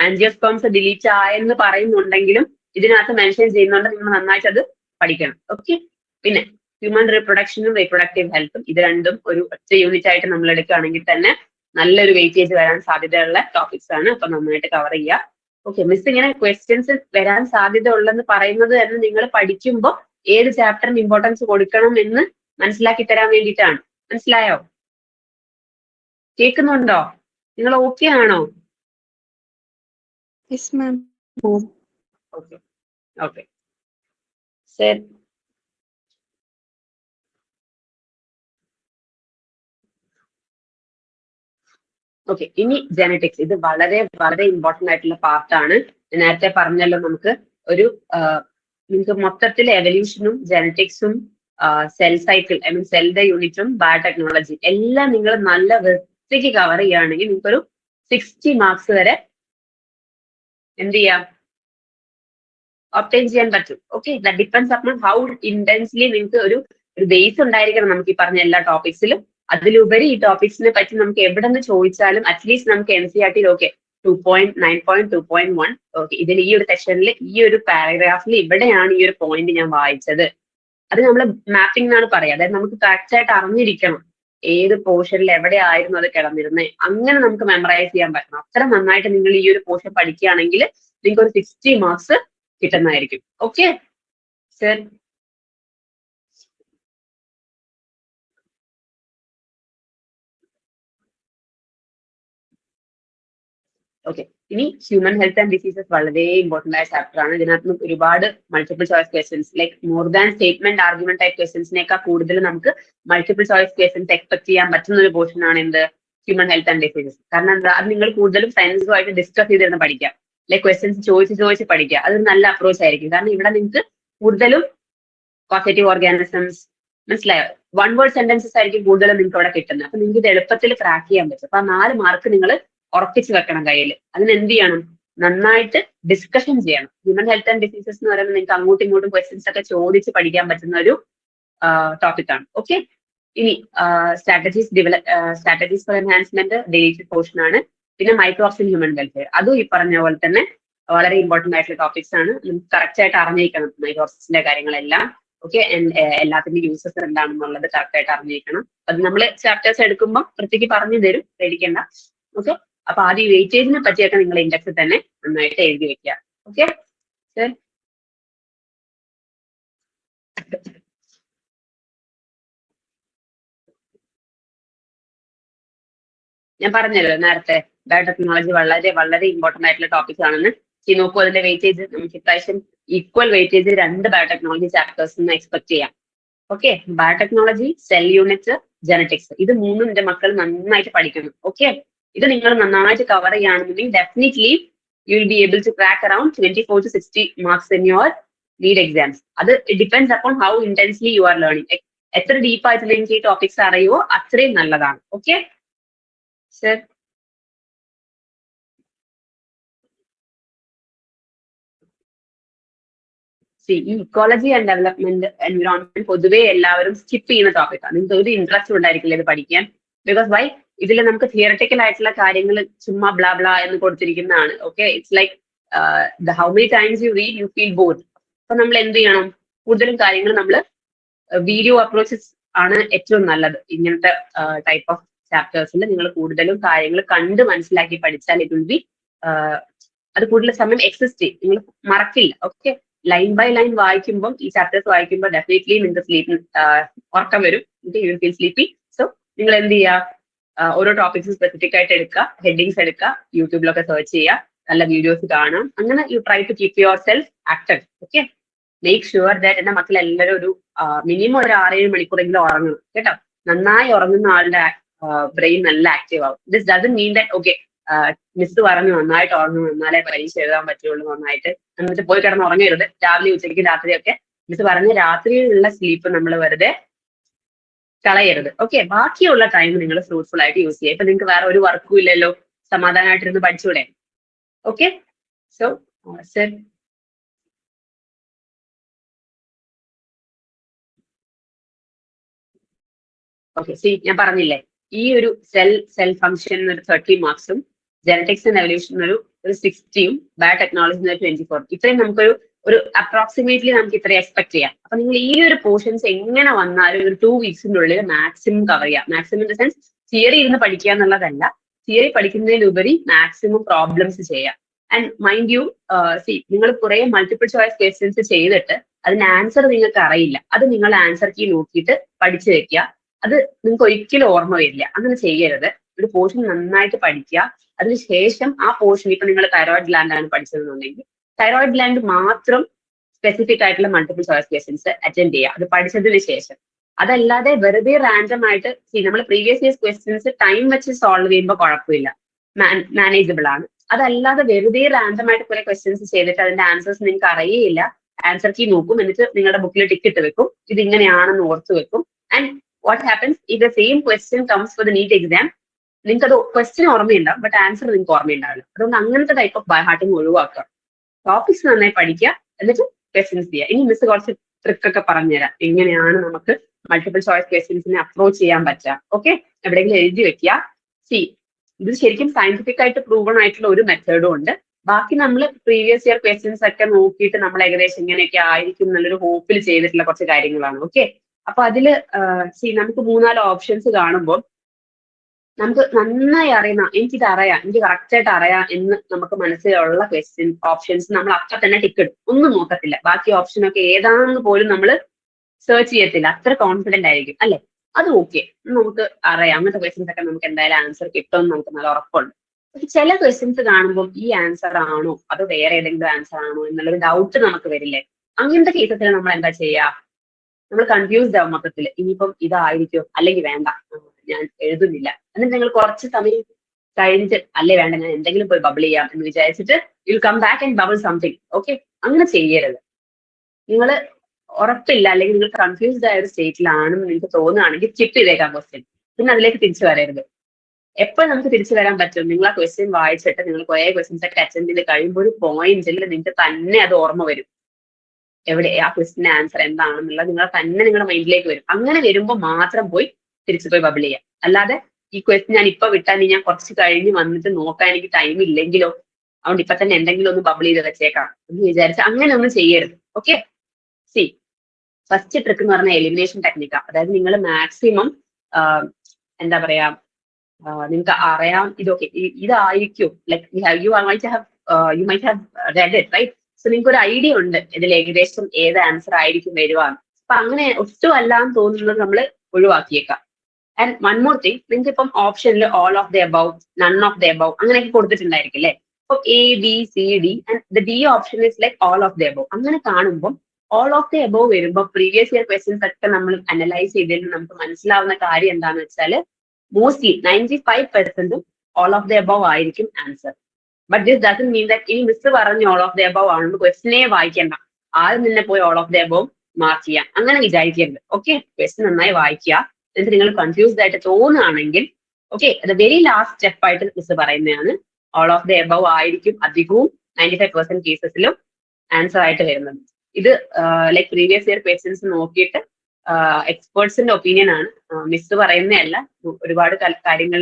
ആൻജിയോസ്പേംസ് ഡിലീറ്റ് ആയെന്ന് പറയുന്നുണ്ടെങ്കിലും ഇതിനകത്ത് മെൻഷൻ ചെയ്യുന്നുണ്ട്. നിങ്ങൾ നന്നായിട്ട് അത് പഠിക്കണം. ഓക്കെ, പിന്നെ ഹ്യൂമൻ റീപ്രൊഡക്ഷനും റീപ്രൊഡക്റ്റീവ് ഹെൽത്തും ഇത് രണ്ടും ഒരു ഒറ്റ യൂണിറ്റ് ആയിട്ട് നമ്മൾ എടുക്കുകയാണെങ്കിൽ തന്നെ നല്ലൊരു വെയിറ്റേജ് വരാൻ സാധ്യതയുള്ള ടോപ്പിക്സ് ആണ്. അപ്പൊ നന്നായിട്ട് കവർ ചെയ്യുക. ഓക്കെ, മിസ് ഇങ്ങനെ ക്വസ്റ്റ്യൻസ് വരാൻ സാധ്യത ഉള്ളെന്ന് പറയുന്നത് തന്നെ നിങ്ങൾ പഠിക്കുമ്പോൾ ഏത് ചാപ്റ്ററിന് ഇമ്പോർട്ടൻസ് കൊടുക്കണം എന്ന് മനസ്സിലാക്കി തരാൻ വേണ്ടിയിട്ടാണ്. മനസ്സിലായോ? കേൾക്കുന്നുണ്ടോ? നിങ്ങൾ ഓക്കെ ആണോ? Yes ma'am. Okay okay sir, okay, ഇനി ജെനറ്റിക്സ്. ഇത് വളരെ വളരെ ഇമ്പോർട്ടന്റ് ആയിട്ടുള്ള പാർട്ടാണ്. നേരത്തെ പറഞ്ഞല്ലോ, നമുക്ക് ഒരു നിങ്ങൾക്ക് മൊത്തത്തിൽ എവല്യൂഷനും ജെനറ്റിക്സും സെൽ സൈക്കിൾ, ഐ മീൻ സെല്ലിന്റെ യൂണിറ്റും ബയോടെക്നോളജി എല്ലാം നിങ്ങൾ നല്ല വൃത്തിക്ക് കവർ ചെയ്യുകയാണെങ്കിൽ നിങ്ങൾക്കൊരു 60 മാർക്സ് വരെ എന്ത് ചെയ്യാം, ഒബ്റ്റൈൻ ചെയ്യാൻ പറ്റും. Okay, that depends upon how intensely നിങ്ങൾക്ക് ഒരു ബേസ് ഉണ്ടായിരിക്കണം നമുക്ക് ഈ പറഞ്ഞ എല്ലാ ടോപ്പിക്സിലും. അതിലുപരി ഈ ടോപ്പിക്സിനെ പറ്റി നമുക്ക് എവിടെ നിന്ന് ചോദിച്ചാലും അറ്റ്ലീസ്റ്റ് നമുക്ക് NCERT ഓക്കെ 2.9.2.1 ഓക്കെ, ഇതിൽ ഈ ഒരു സെഷനിൽ ഈ ഒരു പാരഗ്രാഫിൽ ഇവിടെയാണ് ഈ ഒരു പോയിന്റ് ഞാൻ വായിച്ചത്. അത് നമ്മൾ മാപ്പിംഗ് എന്നാണ് പറയുക. അതായത് നമുക്ക് കറക്റ്റ് ആയിട്ട് അറിഞ്ഞിരിക്കണം ഏത് പോർഷനിൽ എവിടെ ആയിരുന്നു അത് കിടന്നിരുന്നത്. അങ്ങനെ നമുക്ക് മെമ്മറൈസ് ചെയ്യാൻ പറ്റണം. അത്ര നന്നായിട്ട് നിങ്ങൾ ഈ ഒരു പോർഷൻ പഠിക്കുകയാണെങ്കിൽ നിങ്ങൾക്ക് ഒരു 60 മാർക്സ് കിട്ടുന്നതായിരിക്കും. Okay sir. ഓക്കെ, ഇനി ഹ്യൂമൻ ഹെൽത്ത് ആൻഡ് ഡിസീസസ് വളരെ ഇമ്പോർട്ടന്റ് ആയ ചാപ്റ്റർ ആണ്. ഇതിനകത്ത് ഒരുപാട് multiple choice questions, like more than statement argument type ക്വസ്റ്റ്യൻസിനേക്കാൾ കൂടുതൽ നമുക്ക് മൾട്ടിപ്പിൾ ചോയ്സ് ക്വസ്റ്റ്യൻസ് എക്സ്പെക്ട് ചെയ്യാൻ പറ്റുന്ന ഒരു പോർഷൻ ആണ് എന്ത്, ഹ്യൂമൻ ഹെൽത്ത് ആൻഡ് ഡിസീസസ്. കാരണം എന്താ, അത് നിങ്ങൾ കൂടുതലും ഫ്രണ്ട്സുമായിട്ട് ഡിസ്കസ് ചെയ്തിരുന്ന് പഠിക്കാം, ലൈക്ക് ക്വസ്റ്റ്യൻസ് ചോദിച്ച് പഠിക്കുക. അതൊരു നല്ല അപ്രോച്ച് ആയിരിക്കും. കാരണം ഇവിടെ നിങ്ങൾക്ക് കൂടുതലും കോസറ്റീവ് ഓർഗാനിസംസ്, മനസ്സിലായോ, വൺ വേർഡ് സെന്റൻസസ് ആയിരിക്കും കൂടുതലും നിങ്ങൾക്ക് അവിടെ കിട്ടുന്നത്. അപ്പൊ നിങ്ങൾക്ക് ഇത് എളുപ്പത്തിൽ ക്രാക്ക് ചെയ്യാൻ പറ്റും. അപ്പൊ 4 മാർക്ക് നിങ്ങൾ ഉറപ്പിച്ച് വെക്കണം കയ്യിൽ. അതിന് എന്ത് ചെയ്യണം, നന്നായിട്ട് ഡിസ്കഷൻ ചെയ്യണം. ഹ്യൂമൻ ഹെൽത്ത് ആൻഡ് ഡിസീസസ് എന്ന് പറയുന്നത് നിങ്ങൾക്ക് അങ്ങോട്ടും ഇങ്ങോട്ടും ക്വസ്റ്റ്യൻസ് ഒക്കെ ചോദിച്ച് പഠിക്കാൻ പറ്റുന്ന ഒരു ടോപ്പിക് ആണ്. ഓക്കെ, ഇനി strategies four enhancement deleted portion ആണ്. പിന്നെ മൈക്രോബ്സ് ഇൻ ഹ്യൂമൻ വെൽഫെയർ, അതും ഈ പറഞ്ഞ പോലെ തന്നെ വളരെ ഇമ്പോർട്ടന്റ് ആയിട്ടുള്ള ടോപ്പിക്സ് ആണ്. നമുക്ക് കറക്റ്റ് ആയിട്ട് അറിഞ്ഞിരിക്കണം മൈക്രോബ്സിന്റെ കാര്യങ്ങളെല്ലാം. ഓക്കെ, എല്ലാത്തിന്റെ യൂസസ് എന്താണെന്നുള്ളത് കറക്റ്റ് ആയിട്ട് അറിഞ്ഞിരിക്കണം. അത് നമ്മൾ ചാപ്റ്റേഴ്സ് എടുക്കുമ്പോൾ വൃത്തിക്ക് പറഞ്ഞു തരും, പേടിക്കേണ്ട. ഓക്കെ, അപ്പൊ ആദ്യം വെയിറ്റേജിനെ പറ്റിയൊക്കെ നിങ്ങൾ ഇൻഡെക്സിൽ തന്നെ നന്നായിട്ട് എഴുതി വെക്കുക. Okay sir. ഞാൻ പറഞ്ഞല്ലോ നേരത്തെ ബയോടെക്നോളജി വളരെ വളരെ ഇമ്പോർട്ടന്റ് ആയിട്ടുള്ള ടോപ്പിക് ആണെന്ന്. നോക്കൂ, അതിന്റെ വെയിറ്റേജ് നമുക്ക് ഇപ്രാവശ്യം equal weightage 2 biotechnology chapters expect ചെയ്യാം. Okay, biotechnology, cell unit, genetics, ഇത് മൂന്നും എന്റെ മക്കൾ നന്നായിട്ട് പഠിക്കണം. ഓക്കെ, ഇത് നിങ്ങൾ നന്നായിട്ട് കവർ ചെയ്യുകയാണെന്നുണ്ടെങ്കിൽ definitely you will be able to crack around 24 to 60 marks in your NEET exams. അത് depends upon how intensely you are learning. എത്ര ഡീപ്പായിട്ട് നിങ്ങൾക്ക് ഈ ടോപ്പിക്സ് അറിയുമോ അത്രയും നല്ലതാണ്. Okay sir. ഈ ഇക്കോളജി ആൻഡ് ഡെവലപ്മെന്റ് എൻവിറോൺമെന്റ് പൊതുവേ എല്ലാവരും സ്കിപ്പ് ചെയ്യുന്ന ടോപ്പിക്കാണ്. നിങ്ങൾക്ക് ഒരു ഇൻട്രസ്റ്റ് ഉണ്ടായിരിക്കില്ല ഇത് പഠിക്കാൻ. ബിക്കോസ് വൈ, ഇതിൽ നമുക്ക് തിയറട്ടിക്കൽ ആയിട്ടുള്ള കാര്യങ്ങൾ ചുമ്മാ ബ്ലാ ബ്ലാ എന്ന് കൊടുത്തിരിക്കുന്നതാണ്. Okay, it's like how many times you read you feel bored. അപ്പൊ നമ്മൾ എന്ത് ചെയ്യണം, കൂടുതലും കാര്യങ്ങൾ നമ്മൾ വീഡിയോ അപ്രോച്ചസ് ആണ് ഏറ്റവും നല്ലത്. ഇങ്ങനത്തെ ടൈപ്പ് ഓഫ് ചാപ്റ്റേഴ്സിൽ നിങ്ങൾ കൂടുതലും കാര്യങ്ങൾ കണ്ട് മനസ്സിലാക്കി പഠിച്ചാൽ ഇറ്റ് വിൽ ബി അത് കൂടുതൽ സമയം എക്സിസ്റ്റ് ചെയ്യും, നിങ്ങൾ മറക്കില്ല. ഓക്കെ, ലൈൻ ബൈ ലൈൻ വായിക്കുമ്പോൾ, ഈ ചാപ്റ്റേഴ്സ് വായിക്കുമ്പോൾ ഡെഫിനറ്റ്ലി നിങ്ങൾക്ക് സ്ലീപ്പ് ഉറക്കം വരും, you will feel sleepy. So നിങ്ങൾ എന്ത് ചെയ്യുക, ഓരോ ടോപ്പിക്സും സ്പെസിഫിക് ആയിട്ട് എടുക്കുക, ഹെഡിങ്സ് എടുക്കുക, യൂട്യൂബിലൊക്കെ സെർച്ച് ചെയ്യുക, നല്ല വീഡിയോസ് കാണാം. അങ്ങനെ you try to keep yourself active. Okay, make sure that എന്റെ മക്കൾ എല്ലാവരും ഒരു മിനിമം ഒരു 6-7 മണിക്കൂറെങ്കിലും ഉറങ്ങണം കേട്ടോ. നന്നായി ഉറങ്ങുന്ന ആളുടെ ബ്രെയിൻ നല്ല ആക്റ്റീവ് ആവും. This doesn't mean that okay miss പറഞ്ഞു നന്നായിട്ട് ഉറങ്ങും എന്നാലേ പരീക്ഷ എഴുതാൻ പറ്റുള്ളൂ നന്നായിട്ട് എന്നിട്ട് പോയി കിടന്ന് ഉറങ്ങരുത്. രാവിലെ ഉച്ചയ്ക്ക് രാത്രിയൊക്കെ മിസ് പറഞ്ഞ് രാത്രിയിലുള്ള സ്ലീപ്പ് നമ്മൾ വെറുതെ കളയരുത്. ഓക്കെ, ബാക്കിയുള്ള ടൈം നിങ്ങൾ ഫ്രൂട്ട്ഫുൾ ആയിട്ട് യൂസ് ചെയ്യുക. ഇപ്പൊ നിങ്ങൾക്ക് വേറെ ഒരു വർക്കും ഇല്ലല്ലോ, സമാധാനമായിട്ടിരുന്ന് പഠിച്ചൂടെ. Okay, so sir. Okay, see ഞാൻ പറഞ്ഞില്ലേ ഈ ഒരു സെൽ ഫംഗ്ഷൻ ഒരു 30 മാർക്സും ജെനറ്റിക്സ് ആൻഡ് എവല്യൂഷൻ ഒരു 60യും ബയോടെക്നോളജി 24. ഇത്രയും നമുക്കൊരു അപ്രോക്സിമേറ്റ്ലി നമുക്ക് ഇത്രയും എക്സ്പെക്ട് ചെയ്യാം. അപ്പൊ നിങ്ങൾ ഈ ഒരു പോർഷൻസ് എങ്ങനെ വന്നാലും ഒരു 2 വീക്സിന്റെ ഉള്ളിൽ മാക്സിമം കവർ ചെയ്യാം. Maximum in the sense theory ഇരുന്ന് പഠിക്കുക എന്നുള്ളതല്ല, തിയറി പഠിക്കുന്നതിലുപരി മാക്സിമം പ്രോബ്ലംസ് ചെയ്യാം. ആൻഡ് മൈൻഡ് യു സി, നിങ്ങൾ കുറെ മൾട്ടിപ്പിൾ ചോയ്സ് ക്വസ്റ്റ്യൻസ് ചെയ്തിട്ട് അതിന് ആൻസർ നിങ്ങൾക്ക് അറിയില്ല, അത് നിങ്ങൾ ആൻസർ കീ നോക്കിയിട്ട് പഠിച്ചു വെക്കുക. അത് നിങ്ങൾക്ക് ഒരിക്കലും ഓർമ്മ വരില്ല, അങ്ങനെ ചെയ്യരുത്. ഒരു പോർഷൻ നന്നായിട്ട് പഠിക്കുക, അതിനുശേഷം ആ പോർഷൻ ഇപ്പൊ നിങ്ങൾ തൈറോയിഡ് ഗ്ലാൻഡ് ആണ് പഠിച്ചതെന്നുണ്ടെങ്കിൽ തൈറോയിഡ് ഗ്ലാൻഡ് മാത്രം സ്പെസിഫിക് ആയിട്ടുള്ള മൾട്ടിപ്പിൾ ചോയ്സ് ക്വസ്റ്റ്യൻസ് അറ്റൻഡ് ചെയ്യുക, അത് പഠിച്ചതിന് ശേഷം. അതല്ലാതെ വെറുതെ റാൻഡം ആയിട്ട് നമ്മൾ പ്രീവിയസ് ഇയേഴ്സ് ക്വസ്റ്റ്യൻസ് ടൈം വെച്ച് സോൾവ് ചെയ്യുമ്പോൾ കുഴപ്പമില്ല, മാനേജബിൾ ആണ്. അതല്ലാതെ വെറുതെ റാൻഡം ആയിട്ട് കുറെ ക്വസ്റ്റ്യൻസ് ചെയ്തിട്ട് അതിന്റെ ആൻസേഴ്സ് നിങ്ങൾക്ക് അറിയില്ല, ആൻസർ കീ നോക്കും, എന്നിട്ട് നിങ്ങളുടെ ബുക്കിൽ ടിക്കറ്റ് വെക്കും, ഇത് ഇങ്ങനെയാണെന്ന് ഓർത്ത് വെക്കും. And what happens if the same question comes for the NEET exam, നിങ്ങൾക്ക് അത് ക്വസ്റ്റ്യൻ ഓർമ്മയുണ്ടാവും, ബട്ട് ആൻസർ നിങ്ങൾക്ക് ഓർമ്മയുണ്ടാവില്ല. അതുകൊണ്ട് അങ്ങനത്തെ ടൈപ്പ് ഓഫ് ബൈ ഹാർട്ടിങ് ഒഴിവാക്കുക. ടോപ്പിക്സ് നന്നായി പഠിക്കുക, എന്നിട്ട് ക്വസ്റ്റ്യൻസ് ചെയ്യുക. ഇനി മിസ് കുറച്ച് ട്രിക്ക് ഒക്കെ പറഞ്ഞുതരാം, എങ്ങനെയാണ് നമുക്ക് മൾട്ടിപ്പിൾ ചോയ്സ് ക്വസ്റ്റ്യൻസിനെ അപ്രോച്ച് ചെയ്യാൻ പറ്റുക. ഓക്കെ, എവിടെയെങ്കിലും എഴുതി വെക്കുക. ഇത് ശരിക്കും സയന്റിഫിക് ആയിട്ട് പ്രൂവൺ ആയിട്ടുള്ള ഒരു മെത്തേഡും ഉണ്ട്. ബാക്കി നമ്മൾ പ്രീവിയസ് ഇയർ ക്വസ്റ്റ്യൻസ് ഒക്കെ നോക്കിയിട്ട് നമ്മൾ ഏകദേശം ഇങ്ങനെയൊക്കെ ആയിരിക്കും എന്നുള്ളൊരു ഹോപ്പിൽ ചെയ്തിട്ടുള്ള കുറച്ച് കാര്യങ്ങളാണ്. ഓക്കെ, അപ്പൊ അതില് നമുക്ക് 3-4 ഓപ്ഷൻസ് കാണുമ്പോൾ നമുക്ക് നന്നായി അറിയുന്ന, എനിക്കിത് അറിയാം, എനിക്ക് കറക്റ്റ് ആയിട്ട് അറിയാം എന്ന് നമുക്ക് മനസ്സിലുള്ള ഓപ്ഷൻസ് നമ്മൾ അപ്പൊ തന്നെ ടിക്ക് ഇടും, ഒന്നും നോക്കത്തില്ല. ബാക്കി ഓപ്ഷനൊക്കെ ഏതാണെന്ന് പോലും നമ്മൾ സെർച്ച് ചെയ്യത്തില്ല, അത്ര കോൺഫിഡന്റ് ആയിരിക്കും അല്ലെ. അത് ഓക്കെ, നമുക്ക് അറിയാം, അങ്ങനത്തെ ക്വസ്റ്റ്യൻസ് ഒക്കെ നമുക്ക് എന്തായാലും ആൻസർ കിട്ടുമെന്ന് നമുക്ക് നല്ല ഉറപ്പുണ്ട്. പക്ഷെ ചില ക്വസ്റ്റ്യൻസ് കാണുമ്പോൾ ഈ ആൻസർ ആണോ അതോ വേറെ ഏതെങ്കിലും ആൻസർ ആണോ എന്നുള്ളൊരു ഡൗട്ട് നമുക്ക് വരില്ലേ. അങ്ങനത്തെ കേസത്തിൽ നമ്മൾ എന്താ ചെയ്യുക, നമ്മൾ കൺഫ്യൂസ്ഡ് ആവും മൊത്തത്തിൽ. ഇനിയിപ്പം ഇതായിരിക്കും, അല്ലെങ്കിൽ വേണ്ട ഞാൻ എഴുതുന്നില്ല, എന്നിട്ട് നിങ്ങൾ കുറച്ച് സമയം കഴിഞ്ഞിട്ട് അല്ലേ വേണ്ട ഞാൻ എന്തെങ്കിലും പോയി ബബിൾ ചെയ്യാം എന്ന് വിചാരിച്ചിട്ട് you come back and bubble something. Okay, അങ്ങനെ ചെയ്യരുത്. നിങ്ങൾ ഉറപ്പില്ല അല്ലെങ്കിൽ നിങ്ങൾ കൺഫ്യൂസ്ഡ് ആയ ഒരു സ്റ്റേറ്റിലാണെന്ന് നിങ്ങൾക്ക് തോന്നുകയാണെങ്കിൽ സ്കിപ്പ് ചെയ്തേക്കാം ക്വസ്റ്റ്യൻ, പിന്നെ അതിലേക്ക് തിരിച്ചു വരരുത്. എപ്പോഴും നമുക്ക് തിരിച്ചു വരാൻ പറ്റും, നിങ്ങൾ ആ ക്വസ്റ്റ്യൻ വായിച്ചിട്ട് നിങ്ങൾ കുറെ ക്വസ്റ്റ്യൻസ് ഒക്കെ അറ്റൻഡ് ചെയ്ത് കഴിയുമ്പോൾ ഒരു പോയിന്റിൽ നിങ്ങൾക്ക് തന്നെ അത് ഓർമ്മ വരും, എവിടെ ആ ക്വസ്റ്റിന്റെ ആൻസർ എന്താണെന്നുള്ളത് നിങ്ങൾ തന്നെ നിങ്ങളുടെ മൈൻഡിലേക്ക് വരും. അങ്ങനെ വരുമ്പോൾ മാത്രം പോയി തിരിച്ചു പോയി ബബിൾ ചെയ്യാം. അല്ലാതെ ഈ ക്വസ്റ്റ്യൻ ഞാൻ ഇപ്പൊ വിട്ടാൽ ഞാൻ കുറച്ച് കഴിഞ്ഞ് വന്നിട്ട് നോക്കാൻ എനിക്ക് ടൈം ഇല്ലെങ്കിലോ, അതുകൊണ്ട് ഇപ്പൊ തന്നെ എന്തെങ്കിലും ഒന്ന് ബബിൾ ചെയ്ത് വെച്ചേക്കാം എന്ന് വിചാരിച്ച് അങ്ങനെ ഒന്നും ചെയ്യരുത്. ഓക്കെ, ഫസ്റ്റ് ട്രിക്ക് എന്ന് പറഞ്ഞാൽ എലിമിനേഷൻ ടെക്നിക്കാണ്. അതായത് നിങ്ങൾ മാക്സിമം എന്താ പറയാ, നിങ്ങൾക്ക് അറിയാം ഇതൊക്കെ ഇതായിരിക്കും, like you might have read it right. So നിങ്ങൾക്ക് ഒരു ഐഡിയ ഉണ്ട് ഇതിൽ ഏകദേശം ഏത് ആൻസർ ആയിരിക്കും വരുവാന്ന്. അപ്പൊ അങ്ങനെ ഒട്ടും അല്ലാന്ന് തോന്നുന്നത് നമ്മൾ ഒഴിവാക്കിയേക്കാം. ആൻഡ് വൺ മോർ തിങ്, നിങ്ങൾക്ക് ഇപ്പം ഓപ്ഷനിൽ all of the above, none of the above അങ്ങനെയൊക്കെ കൊടുത്തിട്ടുണ്ടായിരിക്കും അല്ലെ. ഇപ്പൊ ABCD and the D option is like all of the above. അങ്ങനെ കാണുമ്പോൾ ഓൾ ഓഫ് ദി അബൌവ് വരുമ്പോൾ പ്രീവിയസ് ഇയർ ക്വസ്റ്റ്യൻസ് ഒക്കെ നമ്മൾ അനലൈസ് ചെയ്തതിൽ നമുക്ക് മനസ്സിലാവുന്ന കാര്യം എന്താണെന്ന് വെച്ചാൽ mostly 95% all of the above ആയിരിക്കും answer. But this doesn't mean that ഇനി മിസ് പറഞ്ഞ ഓൾ ഓഫ് ദി അബൌവ് ആണെന്ന് ക്വസ്റ്റിനെ വായിക്കേണ്ട, ആദ്യം തന്നെ പോയി all of the above mark ചെയ്യാം, അങ്ങനെ വിചാരിക്കരുത്. ഓക്കെ, ക്വസ്റ്റ്യൻ നന്നായി വായിക്കുക. എന്നിട്ട് നിങ്ങൾ കൺഫ്യൂസ്ഡ് ആയിട്ട് തോന്നുകയാണെങ്കിൽ ഓക്കെ, അത് വെരി ലാസ്റ്റ് സ്റ്റെപ്പ് ആയിട്ട് മിസ് പറയുന്നതാണ്, ഓൾ ഓഫ് ദി അബൌവ് ആയിരിക്കും അധികവും 95% കേസസിലും ആൻസർ ആയിട്ട് വരുന്നത്. ഇത് ലൈക്ക് പ്രീവിയസ് ഇയർ ക്വസ്റ്റ്യൻസ് നോക്കിയിട്ട് എക്സ്പേർട്സിന്റെ ഒപ്പീനിയൻ ആണ്, മിസ് പറയുന്നതല്ല. ഒരുപാട് കാര്യങ്ങൾ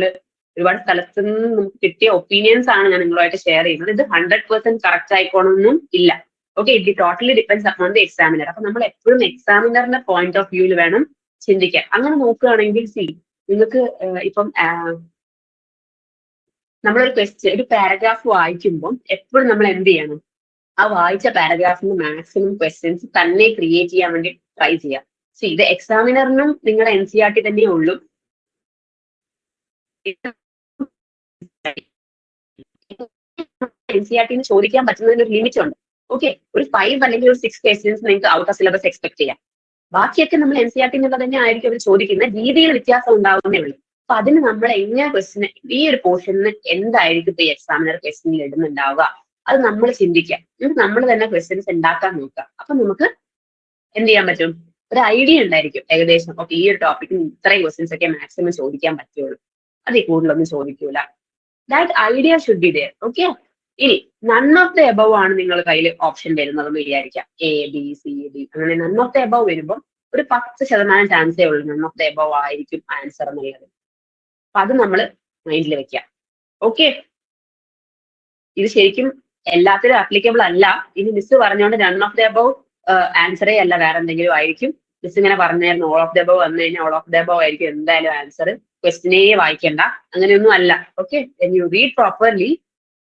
ഒരുപാട് സ്ഥലത്ത് നിന്ന് നമുക്ക് കിട്ടിയ ഒപ്പീനിയൻസ് ആണ് ഞാൻ നിങ്ങളുമായിട്ട് ഷെയർ ചെയ്യുന്നത്. ഇത് 100% കറക്റ്റ് ആയിക്കോണമെന്നും ഇല്ല. Okay, it totally depends upon the examiner. അപ്പൊ നമ്മൾ എപ്പോഴും എക്സാമിനറിന്റെ പോയിന്റ് ഓഫ് വ്യൂവിൽ വേണം ചിന്തിക്കാൻ. അങ്ങനെ നോക്കുകയാണെങ്കിൽ നിങ്ങൾക്ക് ഇപ്പം നമ്മളൊരു ക്വസ്റ്റ്യൻ, ഒരു പാരഗ്രാഫ് വായിക്കുമ്പോൾ എപ്പോഴും നമ്മൾ എന്ത് ചെയ്യണം, ആ വായിച്ച പാരഗ്രാഫിന് മാക്സിമം ക്വസ്റ്റ്യൻസ് തന്നെ ക്രിയേറ്റ് ചെയ്യാൻ വേണ്ടി ട്രൈ ചെയ്യാം. ഇത് എക്സാമിനറിനും നിങ്ങളുടെ NCERT തന്നെ ഉള്ളൂ. NCERT ചോദിക്കാൻ പറ്റുന്നതിന് ഒരു ലിമിറ്റ് ഉണ്ട്. ഓക്കെ, ഒരു 5 അല്ലെങ്കിൽ ഒരു 6 ക്വസ്റ്റ്യൻസ് നിങ്ങൾക്ക് ഔട്ട് ഓഫ് സിലബസ് എക്സ്പെക്ട് ചെയ്യാം. ബാക്കിയൊക്കെ നമ്മൾ NCERT എന്നുള്ളത് തന്നെ ആയിരിക്കും അവർ ചോദിക്കുന്ന, രീതിയിൽ വ്യത്യാസം ഉണ്ടാവുന്നേ ഉള്ളൂ. അപ്പൊ അതിന് നമ്മൾ എങ്ങനെ ക്വസ്റ്റ്യൻ, ഈ ഒരു പോർഷനിൽ എന്തായിരിക്കും ഇപ്പൊ ഈ എക്സാമിനർ ക്വസ്റ്റ്യനിൽ ഇടുന്നുണ്ടാവുക, അത് നമ്മൾ ചിന്തിക്കാം. നമ്മൾ തന്നെ ക്വസ്റ്റ്യൻസ് ഉണ്ടാക്കാൻ നോക്കുക. അപ്പൊ നമുക്ക് എന്ത് ചെയ്യാൻ പറ്റും, ഒരു ഐഡിയ ഉണ്ടായിരിക്കും ഏകദേശം. ഓക്കെ, ഈ ഒരു ടോപ്പിക്കിന് ഇത്രയും ക്വസ്റ്റ്യൻസ് ഒക്കെ മാക്സിമം ചോദിക്കാൻ പറ്റുള്ളൂ, അതിൽ കൂടുതലൊന്നും ചോദിക്കൂല. That idea should be there. Okay, ഇനി നൺ ഓഫ് ദി എബവ് ആണ് നിങ്ങൾ കയ്യിൽ ഓപ്ഷൻ വരുന്നതെന്ന് വിചാരിക്കാം, ABCD അങ്ങനെ നൺ ഓഫ് ദി എബവ് വരുമ്പോൾ ഒരു 10% ചാൻസേ ഉള്ളൂ നൺ ഓഫ് ദി എബവ് ആയിരിക്കും ആൻസർ എന്നുള്ളത്. അപ്പൊ അത് നമ്മൾ മൈൻഡിൽ വെക്കാം. ഓക്കെ, ഇത് ശരിക്കും എല്ലാത്തിനും ആപ്ലിക്കബിൾ അല്ല. ഇനി മിസ് പറഞ്ഞുകൊണ്ട് നൺ ഓഫ് ദി എബവ് ആൻസറേ അല്ല, വേറെ എന്തെങ്കിലും ആയിരിക്കും. മിസ് ഇങ്ങനെ പറഞ്ഞായിരുന്നു ഓൾ ഓഫ് ദി എബവ് വന്നു കഴിഞ്ഞാൽ ഓൾ ഓഫ് ദി എബവ് ആയിരിക്കും എന്തായാലും ആൻസർ, ക്വസ്റ്റിനെ വായിക്കണ്ട, അങ്ങനെയൊന്നും അല്ല. Okay, you read properly,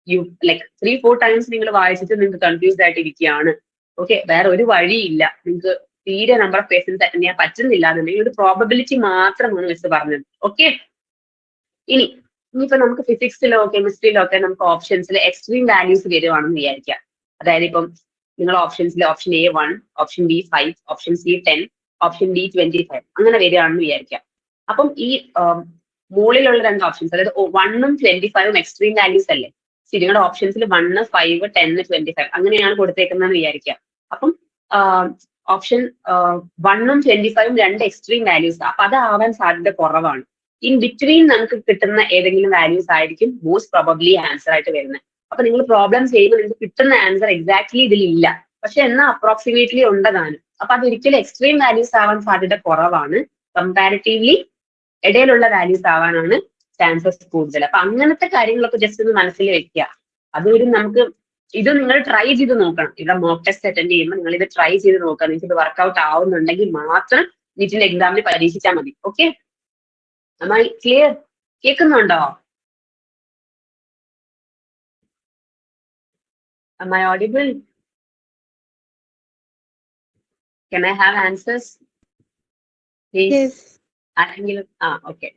you like 3-4 times നിങ്ങൾ വായിച്ചിട്ട് നിങ്ങൾക്ക് കൺഫ്യൂസ്ഡ് ആയിട്ട് ഇരിക്കുകയാണ്. ഓക്കെ, വേറെ ഒരു വഴിയില്ല, നിങ്ങൾക്ക് തീരെ നമ്പർ ഓഫ് ക്വസ്റ്റ്യൻസ് അറ്റൻഡ് ചെയ്യാൻ പറ്റുന്നില്ല എന്നുണ്ടെങ്കിൽ ഒരു പ്രോബബിലിറ്റി മാത്രമാണ് മിസ് പറഞ്ഞത്. ഓക്കെ, ഇനിയിപ്പോ നമുക്ക് ഫിസിക്സിലോ കെമിസ്ട്രിയിലോ ഒക്കെ നമുക്ക് ഓപ്ഷൻസിൽ എക്സ്ട്രീം വാല്യൂസ് വരുവാണെന്ന് വിചാരിക്കാം. അതായത് ഇപ്പം നിങ്ങൾ ഓപ്ഷൻസിൽ option A 1, option B 5, option C 10, option D 25 അങ്ങനെ വരികയാണെന്ന് വിചാരിക്കാം. അപ്പം ഈ മുകളിലുള്ള രണ്ട് ഓപ്ഷൻസ്, അതായത് 1ഉം 25ഉം എക്സ്ട്രീം വാല്യൂസ് അല്ലേ? നിങ്ങളുടെ ഓപ്ഷൻസിൽ 1, 5, 10, 25 അങ്ങനെയാണ് കൊടുത്തേക്കുന്നതെന്ന് വിചാരിക്കാം. അപ്പം ഓപ്ഷൻ 1ഉം 25ഉം രണ്ട് എക്സ്ട്രീം വാല്യൂസ്, അപ്പൊ അതാവാൻ സാധ്യത കുറവാണ്. ഇൻ ബിറ്റ്വീൻ നമുക്ക് കിട്ടുന്ന ഏതെങ്കിലും വാല്യൂസ് ആയിരിക്കും മോസ്റ്റ് പ്രോബബ്ലി ആൻസർ ആയിട്ട് വരുന്നത്. അപ്പൊ നിങ്ങൾ പ്രോബ്ലം ചെയ്യുമ്പോൾ നിങ്ങൾക്ക് കിട്ടുന്ന ആൻസർ എക്സാക്ട്ലി ഇതിലില്ല, പക്ഷെ എന്നാൽ അപ്രോക്സിമേറ്റ്ലി ഉണ്ടതാണ്. അപ്പൊ അതൊരിക്കലും എക്സ്ട്രീം വാല്യൂസ് ആവാൻ സാധ്യത കുറവാണ്. കമ്പാരിറ്റീവ്ലി ഇടയിലുള്ള വാല്യൂസ് ആവാനാണ് ചാൻസസ് കൂടുതൽ. അപ്പൊ അങ്ങനത്തെ കാര്യങ്ങളൊക്കെ ജസ്റ്റ് ഒന്ന് മനസ്സിൽ വെക്കുക. അതൊരു നമുക്ക് ഇത് നിങ്ങൾ ട്രൈ ചെയ്ത് നോക്കണം. ഇവിടെ മോക്ക് ടെസ്റ്റ് അറ്റൻഡ് ചെയ്യുമ്പോൾ നിങ്ങൾ ഇത് ട്രൈ ചെയ്ത് നോക്കുക. നിങ്ങൾക്ക് ഇത് വർക്ക്ഔട്ട് ആവുന്നുണ്ടെങ്കിൽ മാത്രം നീറ്റിന്റെ എക്സാമിൽ പരീക്ഷിച്ചാൽ മതി. Okay, clear? കേൾക്കുന്നുണ്ടോ? Am I audible? Can I have answers? Please. Yes. ആരെങ്കിലും ഓക്കെ.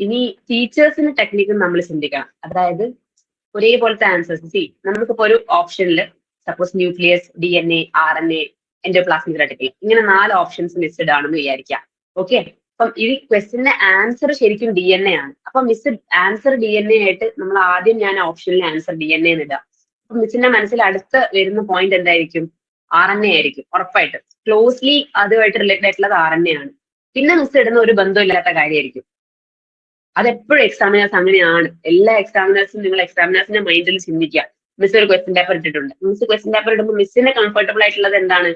ഇനി ടീച്ചേഴ്സിന് ടെക്നിക്കും നമ്മൾ ചിന്തിക്കണം. അതായത് ഒരേപോലത്തെ ആൻസേഴ്സ്. നമുക്കിപ്പോ ഒരു ഓപ്ഷനിൽ suppose nucleus, DNA, RNA, endoplasmic reticulum, ഇങ്ങനെ 4 ഓപ്ഷൻസ് മിസ്ഡ് ആണെന്ന് വിചാരിക്കാം. ഓക്കെ, അപ്പം ഈ ക്വസ്റ്റിന്റെ ആൻസർ ശരിക്കും DNA ആണ്. അപ്പൊ മിസ് ആൻസർ DNA ആയിട്ട് നമ്മൾ ആദ്യം ഞാൻ ഓപ്ഷനിൽ ആൻസർ DNA എന്നിടാം. അപ്പൊ മിസ്സിന്റെ മനസ്സിൽ അടുത്ത വരുന്ന പോയിന്റ് എന്തായിരിക്കും? RNA ആയിരിക്കും ഉറപ്പായിട്ട്. ക്ലോസ്ലി അതുമായിട്ട് റിലേറ്റഡ് ആയിട്ടുള്ളത് RNA ആണ്. പിന്നെ മിസ് ഇടുന്ന ഒരു ബന്ധമില്ലാത്ത കാര്യമായിരിക്കും. അതെപ്പോഴും എക്സാമിനേഴ്സ് അങ്ങനെയാണ്. എല്ലാ എക്സാമിനേഴ്സും നിങ്ങൾ എക്സാമിനേഴ്സിന്റെ മൈൻഡിൽ ചിന്തിക്കുക. മിസ് ഒരു ക്വസ്റ്റ്യൻ പേപ്പർ ഇട്ടിട്ടുണ്ട്. മിസ് ക്വസ്റ്റ്യൻ പേപ്പർ ഇടുമ്പോൾ മിസ്സിന് കംഫർട്ടബിൾ ആയിട്ടുള്ളത് എന്താണ്?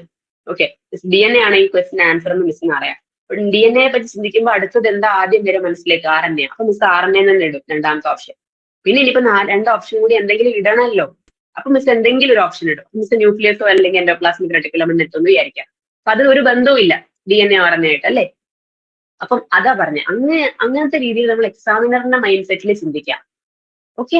ഓക്കെ, DNA ആണ് ഈ ക്വസ്റ്റിന് ആൻസർ എന്ന് മിസ്സിന് അറിയാം. DNA പറ്റി ചിന്തിക്കുമ്പോൾ അടുത്തത് എന്താ ആദ്യം വരെ മനസ്സിലേക്ക്? RNA. അപ്പൊ മിസ് RNA തന്നെ ഇടും രണ്ടാമത്തെ ഓപ്ഷൻ. പിന്നെ ഇനിയിപ്പോ 2 ഓപ്ഷൻ കൂടി എന്തെങ്കിലും ഇടണമല്ലോ. അപ്പൊ മിസ് എന്തെങ്കിലും ഒരു ഓപ്ഷൻ ഇടും. മിസ് ന്യൂക്ലിയസോ അല്ലെങ്കിൽ എൻഡോപ്ലാസ്മിക് റെട്ടിക്കുലം എന്നെത്തുന്നു വിചാരിക്കാം. അപ്പൊ അത് ഒരു ബന്ധവും ഇല്ല DNA RNA ആയിട്ട് അല്ലേ? അപ്പം അതാ പറഞ്ഞ അങ്ങനത്തെ രീതിയിൽ നമ്മൾ എക്സാമിനറിന്റെ മൈൻഡ് സെറ്റിൽ ചിന്തിക്കാം. ഓക്കെ,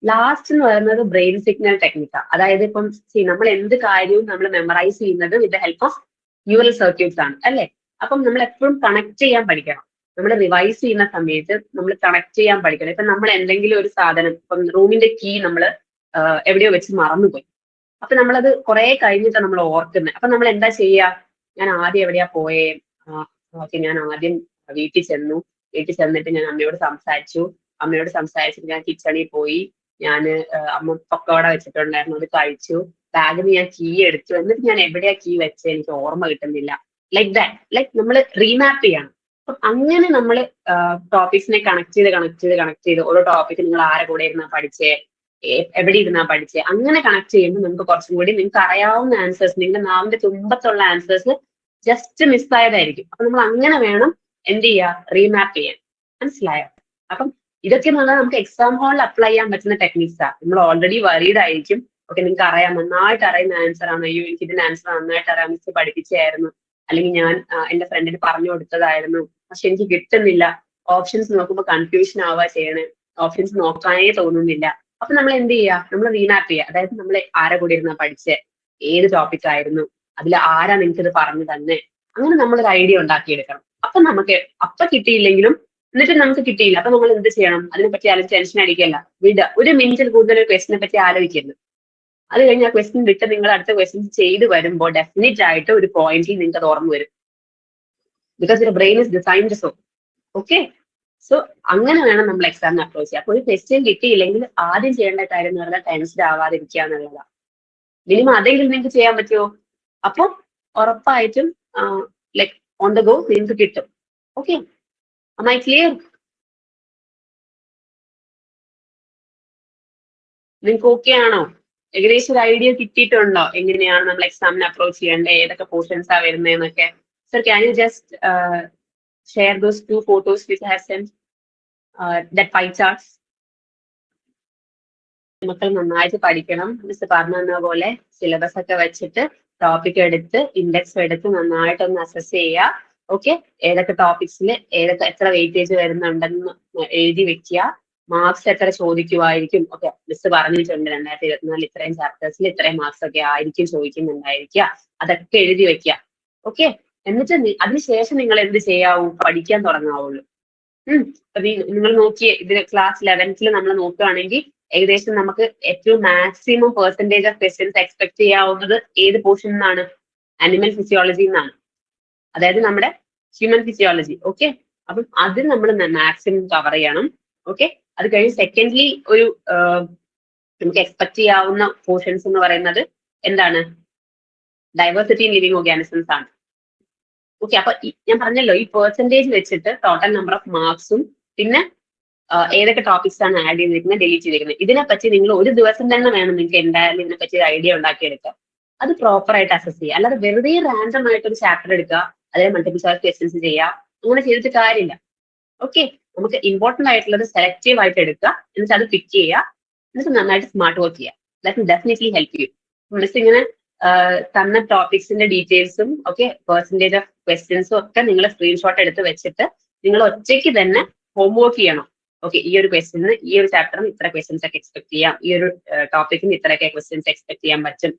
ലാസ്റ്റ് എന്ന് പറയുന്നത് ബ്രെയിൻ സിഗ്നൽ ടെക്നിക്കാ. അതായത് ഇപ്പം നമ്മൾ എന്ത് കാര്യവും നമ്മൾ മെമ്മറൈസ് ചെയ്യുന്നത് with the help of neural circuits ആണ് അല്ലെ? അപ്പം നമ്മൾ എപ്പോഴും കണക്ട് ചെയ്യാൻ പഠിക്കണം. നമ്മൾ റിവൈസ് ചെയ്യുന്ന സമയത്ത് നമ്മൾ കണക്ട് ചെയ്യാൻ പഠിക്കണം. ഇപ്പൊ നമ്മൾ എന്തെങ്കിലും ഒരു സാധനം, ഇപ്പം റൂമിന്റെ കീ നമ്മൾ എവിടെയോ വെച്ച് മറന്നുപോയി. അപ്പൊ നമ്മളത് കുറെ കഴിഞ്ഞിട്ടാണ് നമ്മൾ ഓർക്കുന്നത്. അപ്പൊ നമ്മൾ എന്താ ചെയ്യുക? ഞാൻ ആദ്യം എവിടെയാ പോയേ? ഓക്കെ, ഞാൻ ആദ്യം വീട്ടിൽ ചെന്നിട്ട് ഞാൻ അമ്മയോട് സംസാരിച്ചിട്ട് ഞാൻ കിച്ചണിൽ പോയി. ഞാൻ അമ്മ പക്കോട വെച്ചിട്ടുണ്ടായിരുന്നു, അത് കഴിച്ചു. ബാഗിൽ നിന്ന് ഞാൻ കീ എടുത്തു. എന്നിട്ട് ഞാൻ എവിടെയാ കീ വെച്ചത് എനിക്ക് ഓർമ്മ കിട്ടുന്നില്ല. Like that. ലൈക്ക് നമ്മൾ റീമാപ്പ് ചെയ്യണം. അപ്പം അങ്ങനെ നമ്മൾ ടോപ്പിക്സിനെ കണക്ട് ചെയ്ത് ഓരോ ടോപ്പിക്ക് നിങ്ങൾ ആരെ കൂടെ ഇരുന്നാ പഠിച്ചേ, എവിടെ ഇരുന്നാ പഠിച്ചേ, അങ്ങനെ കണക്ട് ചെയ്യുമ്പോൾ നമുക്ക് കുറച്ചും കൂടി നിങ്ങൾക്ക് അറിയാവുന്ന ആൻസേഴ്സ്, നിങ്ങളുടെ നാവിന്റെ തുമ്പത്തുള്ള ആൻസേഴ്സ് ജസ്റ്റ് മിസ്സായതായിരിക്കും. അപ്പൊ നമ്മൾ അങ്ങനെ വേണം എന്ത് ചെയ്യുക? റീമാപ്പ് ചെയ്യാൻ. മനസ്സിലായോ? അപ്പം ഇതൊക്കെ എന്ന് പറഞ്ഞാൽ നമുക്ക് എക്സാം ഹാളിൽ അപ്ലൈ ചെയ്യാൻ പറ്റുന്ന ടെക്നിക്സാ. നമ്മൾ ഓൾറെഡി വറീഡ് ആയിരിക്കും. ഓക്കെ, നിങ്ങൾക്ക് അറിയാം, നന്നായിട്ട് അറിയുന്ന ആൻസർ ആണ്. അയ്യോ, എനിക്ക് ഇതിന്റെ ആൻസർ നന്നായിട്ട് അറിയാം, മിസ് പഠിപ്പിച്ചായിരുന്നു, അല്ലെങ്കിൽ ഞാൻ എന്റെ ഫ്രണ്ടിന് പറഞ്ഞു കൊടുത്തതായിരുന്നു, പക്ഷെ എനിക്ക് കിട്ടുന്നില്ല. ഓപ്ഷൻസ് നോക്കുമ്പോൾ കൺഫ്യൂഷൻ ആവുക ചെയ്യണേ, ഓപ്ഷൻസ് നോക്കാനേ തോന്നുന്നില്ല. അപ്പൊ നമ്മൾ എന്ത് ചെയ്യുക? നമ്മൾ റീമാപ്പ് ചെയ്യുക. അതായത് നമ്മൾ ആരെ കൂടെ ഇരുന്നാ പഠിച്ചേ, ഏത് ടോപ്പിക് ആയിരുന്നു, അതിൽ ആരാ നിങ്ങൾക്ക് ഇത് പറഞ്ഞു തന്നെ, അങ്ങനെ നമ്മളൊരു ഐഡിയ ഉണ്ടാക്കിയെടുക്കണം. അപ്പൊ നമുക്ക് കിട്ടിയില്ലെങ്കിലും, എന്നിട്ട് നമുക്ക് കിട്ടിയില്ല, അപ്പൊ നമ്മൾ എന്ത് ചെയ്യണം? അതിനെപ്പറ്റി ആലോചിച്ച് ടെൻഷൻ അടിക്കല്ല, വിടുക. 1 മിനിറ്റിൽ കൂടുതൽ ഒരു ക്വസ്റ്റിനെ പറ്റി ആലോചിക്കരുത്. അത് കഴിഞ്ഞ് ആ ക്വസ്റ്റ്യൻ വിട്ട് നിങ്ങൾ അടുത്ത ക്വസ്റ്റ്യൻസ് ചെയ്ത് വരുമ്പോൾ ഡെഫിനറ്റ് ആയിട്ട് ഒരു പോയിന്റിൽ നിങ്ങൾക്ക് അത് ഓർമ്മ വരും. Because your brain is designed so. Okay, so അങ്ങനെ വേണം നമ്മൾ എക്സാമിന് അപ്രോച്ച് ചെയ്യാം. അപ്പൊ ഒരു ക്വസ്റ്റ്യൻ കിട്ടിയില്ലെങ്കിൽ ആദ്യം ചെയ്യേണ്ട കാര്യം എന്ന് പറഞ്ഞാൽ ടെൻഷൻ ആവാതിരിക്കുക എന്നുള്ളതാണ്. മിനിമം അതെങ്കിലും നിങ്ങൾക്ക് ചെയ്യാൻ പറ്റുമോ? അപ്പൊ ഉറപ്പായിട്ടും ലൈക്ക് ഓൺ ദ ഗോ നിങ്ങൾക്ക് കിട്ടും. Okay, am I clear? നിങ്ങൾക്ക് ഓക്കെ ആണോ? ഏകദേശം ഒരു ഐഡിയ കിട്ടിയിട്ടുണ്ടോ എങ്ങനെയാണ് നമ്മൾ എക്സാമിന് അപ്രോച്ച് ചെയ്യേണ്ടത്, ഏതൊക്കെ പോർഷൻസ് ആ വരുന്നതെന്നൊക്കെ? Sir, can you just share those 2 photos which I have sent, that pie charts? മക്കൾ നന്നായിട്ട് പഠിക്കണം. മിസ് പറഞ്ഞു തന്ന പോലെ സിലബസ് ഒക്കെ വെച്ചിട്ട് ടോപ്പിക് എടുത്ത് ഇൻഡെക്സ് എടുത്ത് നന്നായിട്ടൊന്ന് അസസ് ചെയ്യുക. ഓക്കെ, ഏതൊക്കെ ടോപ്പിക്സിൽ എത്ര വെയിറ്റേജ് വരുന്നുണ്ടെന്ന് എഴുതി വെക്കുക. മാർക്സ് എത്ര ചോദിക്കുമായിരിക്കും? ഓക്കെ, മിസ് പറഞ്ഞിട്ടുണ്ട് 2024 ഇത്രയും ചാപ്റ്റേഴ്സിൽ ഇത്രയും മാർക്സ് ഒക്കെ ആയിരിക്കും ചോദിക്കുന്നുണ്ടായിരിക്കുക. അതൊക്കെ എഴുതി വെക്കുക. ഓക്കെ, എന്നിട്ട് അതിനുശേഷം നിങ്ങൾ എന്ത് ചെയ്യാവൂ? പഠിക്കാൻ തുടങ്ങാവുള്ളൂ. നിങ്ങൾ നോക്കിയേ, ഇത് ക്ലാസ് 11th നമ്മൾ നോക്കുകയാണെങ്കിൽ ഏകദേശം നമുക്ക് ഏറ്റവും maximum percentage of questions expect ചെയ്യാവുന്നത് ഏത് പോർഷൻ നിന്നാണ്? അനിമൽ ഫിസിയോളജി എന്നാണ്, അതായത് നമ്മുടെ ഹ്യൂമൻ ഫിസിയോളജി. ഓക്കെ, അപ്പം അത് നമ്മൾ മാക്സിമം കവർ ചെയ്യണം. ഓക്കെ, അത് കഴിഞ്ഞ് സെക്കൻഡ്ലി ഒരു നമുക്ക് എക്സ്പെക്ട് ചെയ്യാവുന്ന പോർഷൻസ് എന്ന് പറയുന്നത് എന്താണ്? ഡൈവേഴ്സിറ്റി ഇൻ ലിവിങ് ഓർഗാനിസംസ് ആണ്. ഓക്കെ, അപ്പൊ ഞാൻ പറഞ്ഞല്ലോ ഈ പെർസെന്റേജ് വെച്ചിട്ട് ടോട്ടൽ നമ്പർ ഓഫ് മാർക്സും പിന്നെ ഏതൊക്കെ ടോപ്പിക്സ് ആണ് ആഡ് ചെയ്തിരിക്കുന്നത്, ഡിലീറ്റ് ചെയ്തിരിക്കുന്നത്, ഇതിനെപ്പറ്റി നിങ്ങൾ ഒരു ദിവസം തന്നെ വേണം നിങ്ങൾക്ക് എന്തായാലും ഇതിനെപ്പറ്റി ഒരു ഐഡിയ ഉണ്ടാക്കിയെടുക്കുക. അത് പ്രോപ്പർ ആയിട്ട് അസസ് ചെയ്യുക. അല്ലാതെ വെറുതെ റാൻഡം ആയിട്ട് ഒരു ചാപ്റ്റർ എടുക്കുക, അതിൽ മൾട്ടിപ്പിൾ ചോയ്സ് ക്വസ്റ്റ്യൻസ് ചെയ്യുക, അങ്ങനെ ചെയ്തിട്ട് കാര്യമില്ല. ഓക്കെ, നമുക്ക് ഇമ്പോർട്ടന്റ് ആയിട്ടുള്ളത് സെലക്റ്റീവ് ആയിട്ട് എടുക്കുക, എന്നിട്ട് അത് പിക്ക് ചെയ്യുക, എന്നിട്ട് നന്നായിട്ട് സ്മാർട്ട് വർക്ക് ചെയ്യുക. That will definitely help you. Miss ഇങ്ങനെ തന്ന ടോപ്പിക്സിന്റെ ഡീറ്റെയിൽസും ഓക്കെ പെർസെന്റേജ് ഓഫ് ക്വസ്റ്റ്യൻസും ഒക്കെ നിങ്ങൾ സ്ക്രീൻഷോട്ട് എടുത്ത് വെച്ചിട്ട് നിങ്ങൾ ഒറ്റയ്ക്ക് തന്നെ ഹോംവർക്ക് ചെയ്യണം. ഓക്കെ, ഈ ഒരു ക്വസ്റ്റ്യന് ഈ ഒരു ചാപ്റ്ററിന് ഇത്ര ക്വസ്റ്റ്യൻസ് ഒക്കെ എക്സ്പെക്ട് ചെയ്യാം, ഈ ഒരു ടോപ്പിക്കിന് ഇത്രയൊക്കെ ക്വസ്റ്റ്യൻസ് എക്സ്പെക്ട് ചെയ്യാൻ പറ്റും.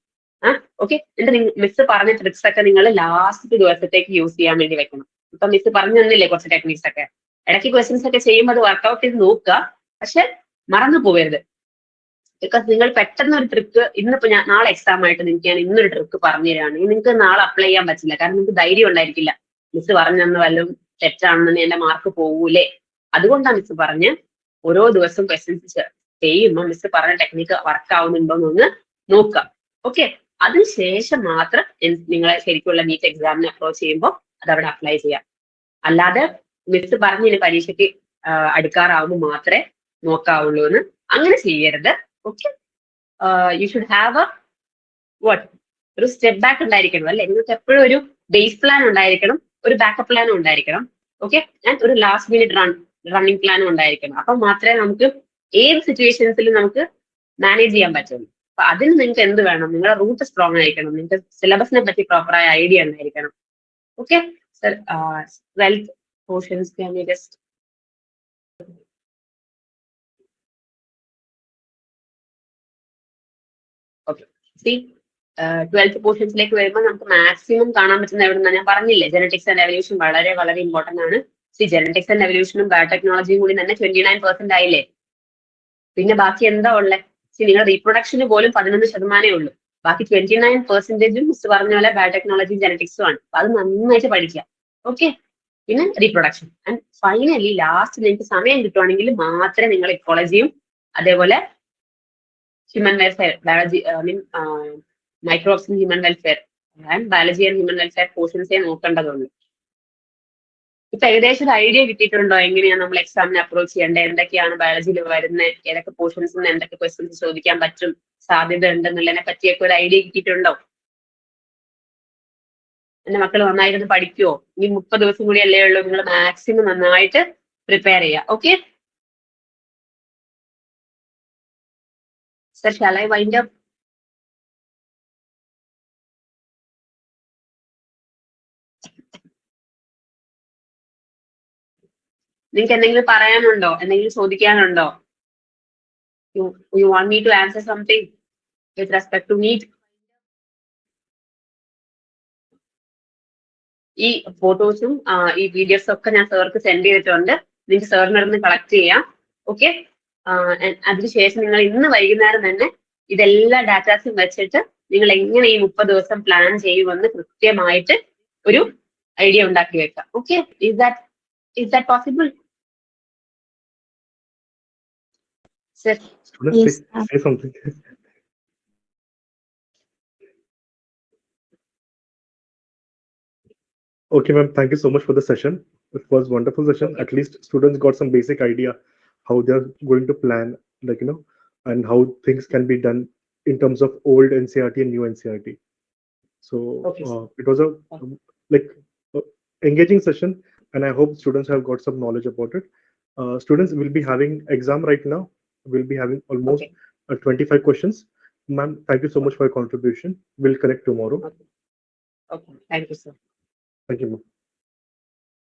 ഓക്കെ, എന്നിട്ട് മിസ് പറഞ്ഞ ട്രിക്സ് ഒക്കെ നിങ്ങൾ ലാസ്റ്റ് ദിവസത്തേക്ക് യൂസ് ചെയ്യാൻ വേണ്ടി വെക്കണം. ഇപ്പൊ മിസ് പറഞ്ഞു തന്നില്ലേ കുറച്ച് ടെക്നിക്സ് ഒക്കെ, ഇടയ്ക്ക് ക്വസ്റ്റ്യൻസ് ഒക്കെ ചെയ്യുമ്പോൾ അത് വർക്ക്ഔട്ട് ചെയ്ത് നോക്കുക, പക്ഷെ മറന്നു പോകരുത്. ബിക്കോസ് നിങ്ങൾ പെട്ടെന്ന് ഒരു ട്രിക്ക് ഇന്നിപ്പോ നാളെ എക്സാം ആയിട്ട് നിങ്ങൾക്ക് ഞാൻ ഇന്നൊരു ട്രിക്ക് പറഞ്ഞു തരാണെങ്കിൽ നിങ്ങൾക്ക് നാളെ അപ്ലൈ ചെയ്യാൻ പറ്റില്ല. കാരണം നിങ്ങൾക്ക് ധൈര്യം ഉണ്ടായിരിക്കില്ല, മിസ് പറഞ്ഞെന്ന് വല്ലതും തെറ്റാണെന്ന് എന്റെ മാർക്ക് പോകൂലേ. അതുകൊണ്ടാണ് മിസ് പറഞ്ഞ് ഓരോ ദിവസവും ക്വസ്റ്റ്യൻസ് ചെയ്യുമ്പോൾ മിസ് പറഞ്ഞ ടെക്നിക്ക് വർക്ക് ആവുന്നുണ്ടോ എന്ന് നോക്കുക. ഓക്കെ, അതിനുശേഷം മാത്രം നിങ്ങളെ ശരിക്കുള്ള നീറ്റ് എക്സാമിന് അപ്രോച്ച് ചെയ്യുമ്പോൾ അത് അവിടെ അപ്ലൈ ചെയ്യാം. അല്ലാതെ മിസ് പറഞ്ഞ് പരീക്ഷയ്ക്ക് അടുക്കാറാവുമ്പോൾ മാത്രമേ നോക്കാവുള്ളൂ എന്ന് അങ്ങനെ ചെയ്യരുത്. ഓക്കെ, യു ഷുഡ് ഹാവ് ഒരു സ്റ്റെപ്പ് ബാക്ക് ഉണ്ടായിരിക്കണം അല്ലെ. നിങ്ങൾക്ക് എപ്പോഴും ഒരു ബേസ് പ്ലാൻ ഉണ്ടായിരിക്കണം, ഒരു ബാക്കപ്പ് പ്ലാനും ഉണ്ടായിരിക്കണം. ഓക്കെ, ആൻഡ് ഒരു ലാസ്റ്റ് മിനിറ്റ് റണ്ണിങ് പ്ലാനും ഉണ്ടായിരിക്കണം. അപ്പൊ മാത്രമേ നമുക്ക് ഏത് സിറ്റുവേഷൻസിലും നമുക്ക് മാനേജ് ചെയ്യാൻ പറ്റുള്ളൂ. അപ്പൊ അതിന് നിങ്ങൾക്ക് എന്ത് വേണം? നിങ്ങളുടെ റൂട്ട് സ്ട്രോങ് ആയിരിക്കണം, നിങ്ങൾക്ക് സിലബസിനെ പറ്റി പ്രോപ്പറായ ഐഡിയ ഉണ്ടായിരിക്കണം. Okay sir, 12th portions can you just okay see 12th പോർഷൻസിലേക്ക് വരുമ്പോൾ നമുക്ക് മാക്സിമം കാണാൻ പറ്റുന്ന എവിടെന്നാ ഞാൻ പറഞ്ഞില്ലേ, ജെനറ്റിക്സ് ആൻഡ് എവല്യൂഷൻ വളരെ വളരെ ഇമ്പോർട്ടന്റ് ആണ്. ജെനറ്റിക്സ് ആൻഡ് എവല്യൂഷനും ബയോടെക്നോളജിയും കൂടി തന്നെ 29% ആയില്ലേ. പിന്നെ ബാക്കി എന്താ ഉള്ളത്? നിങ്ങളുടെ റീപ്രൊഡക്ഷന് പോലും 11% ഉള്ളൂ. ബാക്കി 29% മിസ് പറഞ്ഞ പോലെ ബയോടെക്നോളജിയും ജെനറ്റിക്സും ആണ്. അപ്പൊ അത് നന്നായിട്ട് പഠിക്കുക. ഓക്കെ, പിന്നെ റീപ്രൊഡക്ഷൻ ആൻഡ് ഫൈനലി ലാസ്റ്റ് നിങ്ങൾക്ക് സമയം കിട്ടുവാണെങ്കിൽ മാത്രമേ നിങ്ങൾ ഇക്കോളജിയും അതേപോലെ human welfare biology microbes in human welfare and biology and human welfare പോർഷൻസേ നോക്കേണ്ടതുള്ളൂ. ഇപ്പൊ ഏകദേശം ഒരു ഐഡിയ കിട്ടിയിട്ടുണ്ടോ എങ്ങനെയാണ് നമ്മൾ എക്സാമിനെ അപ്രോച്ച് ചെയ്യേണ്ടത്, എന്തൊക്കെയാണ് ബയോളജിയിൽ വരുന്നത്, ഏതൊക്കെ പോർഷൻസിൽ നിന്ന് എന്തൊക്കെ ക്വസ്റ്റ്യൻസ് ചോദിക്കാൻ പറ്റും, സാധ്യത ഉണ്ടെന്നുള്ളതിനെ പറ്റിയൊക്കെ ഒരു ഐഡിയ കിട്ടിയിട്ടുണ്ടോ? എന്റെ മക്കൾ നന്നായിരുന്നു പഠിക്കുവോ? ഇനി 30 ദിവസം കൂടി അല്ലേ ഉള്ളൂ, നിങ്ങൾ മാക്സിമം നന്നായിട്ട് പ്രിപ്പയർ ചെയ്യുക. Okay sir, shall I wind up? നിങ്ങൾക്ക് എന്തെങ്കിലും പറയാനുണ്ടോ, എന്തെങ്കിലും ചോദിക്കാനുണ്ടോ? You want me to answer something with respect to NEET? ഈ ഫോട്ടോസും ഈ വീഡിയോസും ഒക്കെ ഞാൻ സാർക്ക് സെൻഡ് ചെയ്തിട്ടുണ്ട്. നിങ്ങൾക്ക് സാറിന് അടുത്ത് കളക്ട് ചെയ്യാം. ഓക്കെ, അതിനുശേഷം നിങ്ങൾ ഇന്ന് വൈകുന്നേരം തന്നെ ഇതെല്ലാ ഡാറ്റാസും വെച്ചിട്ട് നിങ്ങൾ എങ്ങനെ ഈ 30 ദിവസം പ്ലാൻ ചെയ്യുമെന്ന് കൃത്യമായിട്ട് ഒരു ഐഡിയ ഉണ്ടാക്കി വെക്കാം. Okay, is that possible? Sir, Students, say something. Okay, ma'am. Thank you so much for the session. It was a wonderful session. Okay. At least students got some basic idea how they're going to plan, like, and how things can be done in terms of old NCERT and new NCERT. So Okay. It was a engaging session, and I hope students have got some knowledge about it. Students will be having exam right now. We'll be having almost 25 questions. Ma'am, thank you so much for your contribution. We'll connect tomorrow. Okay. Thank you, sir. Thank you, ma'am.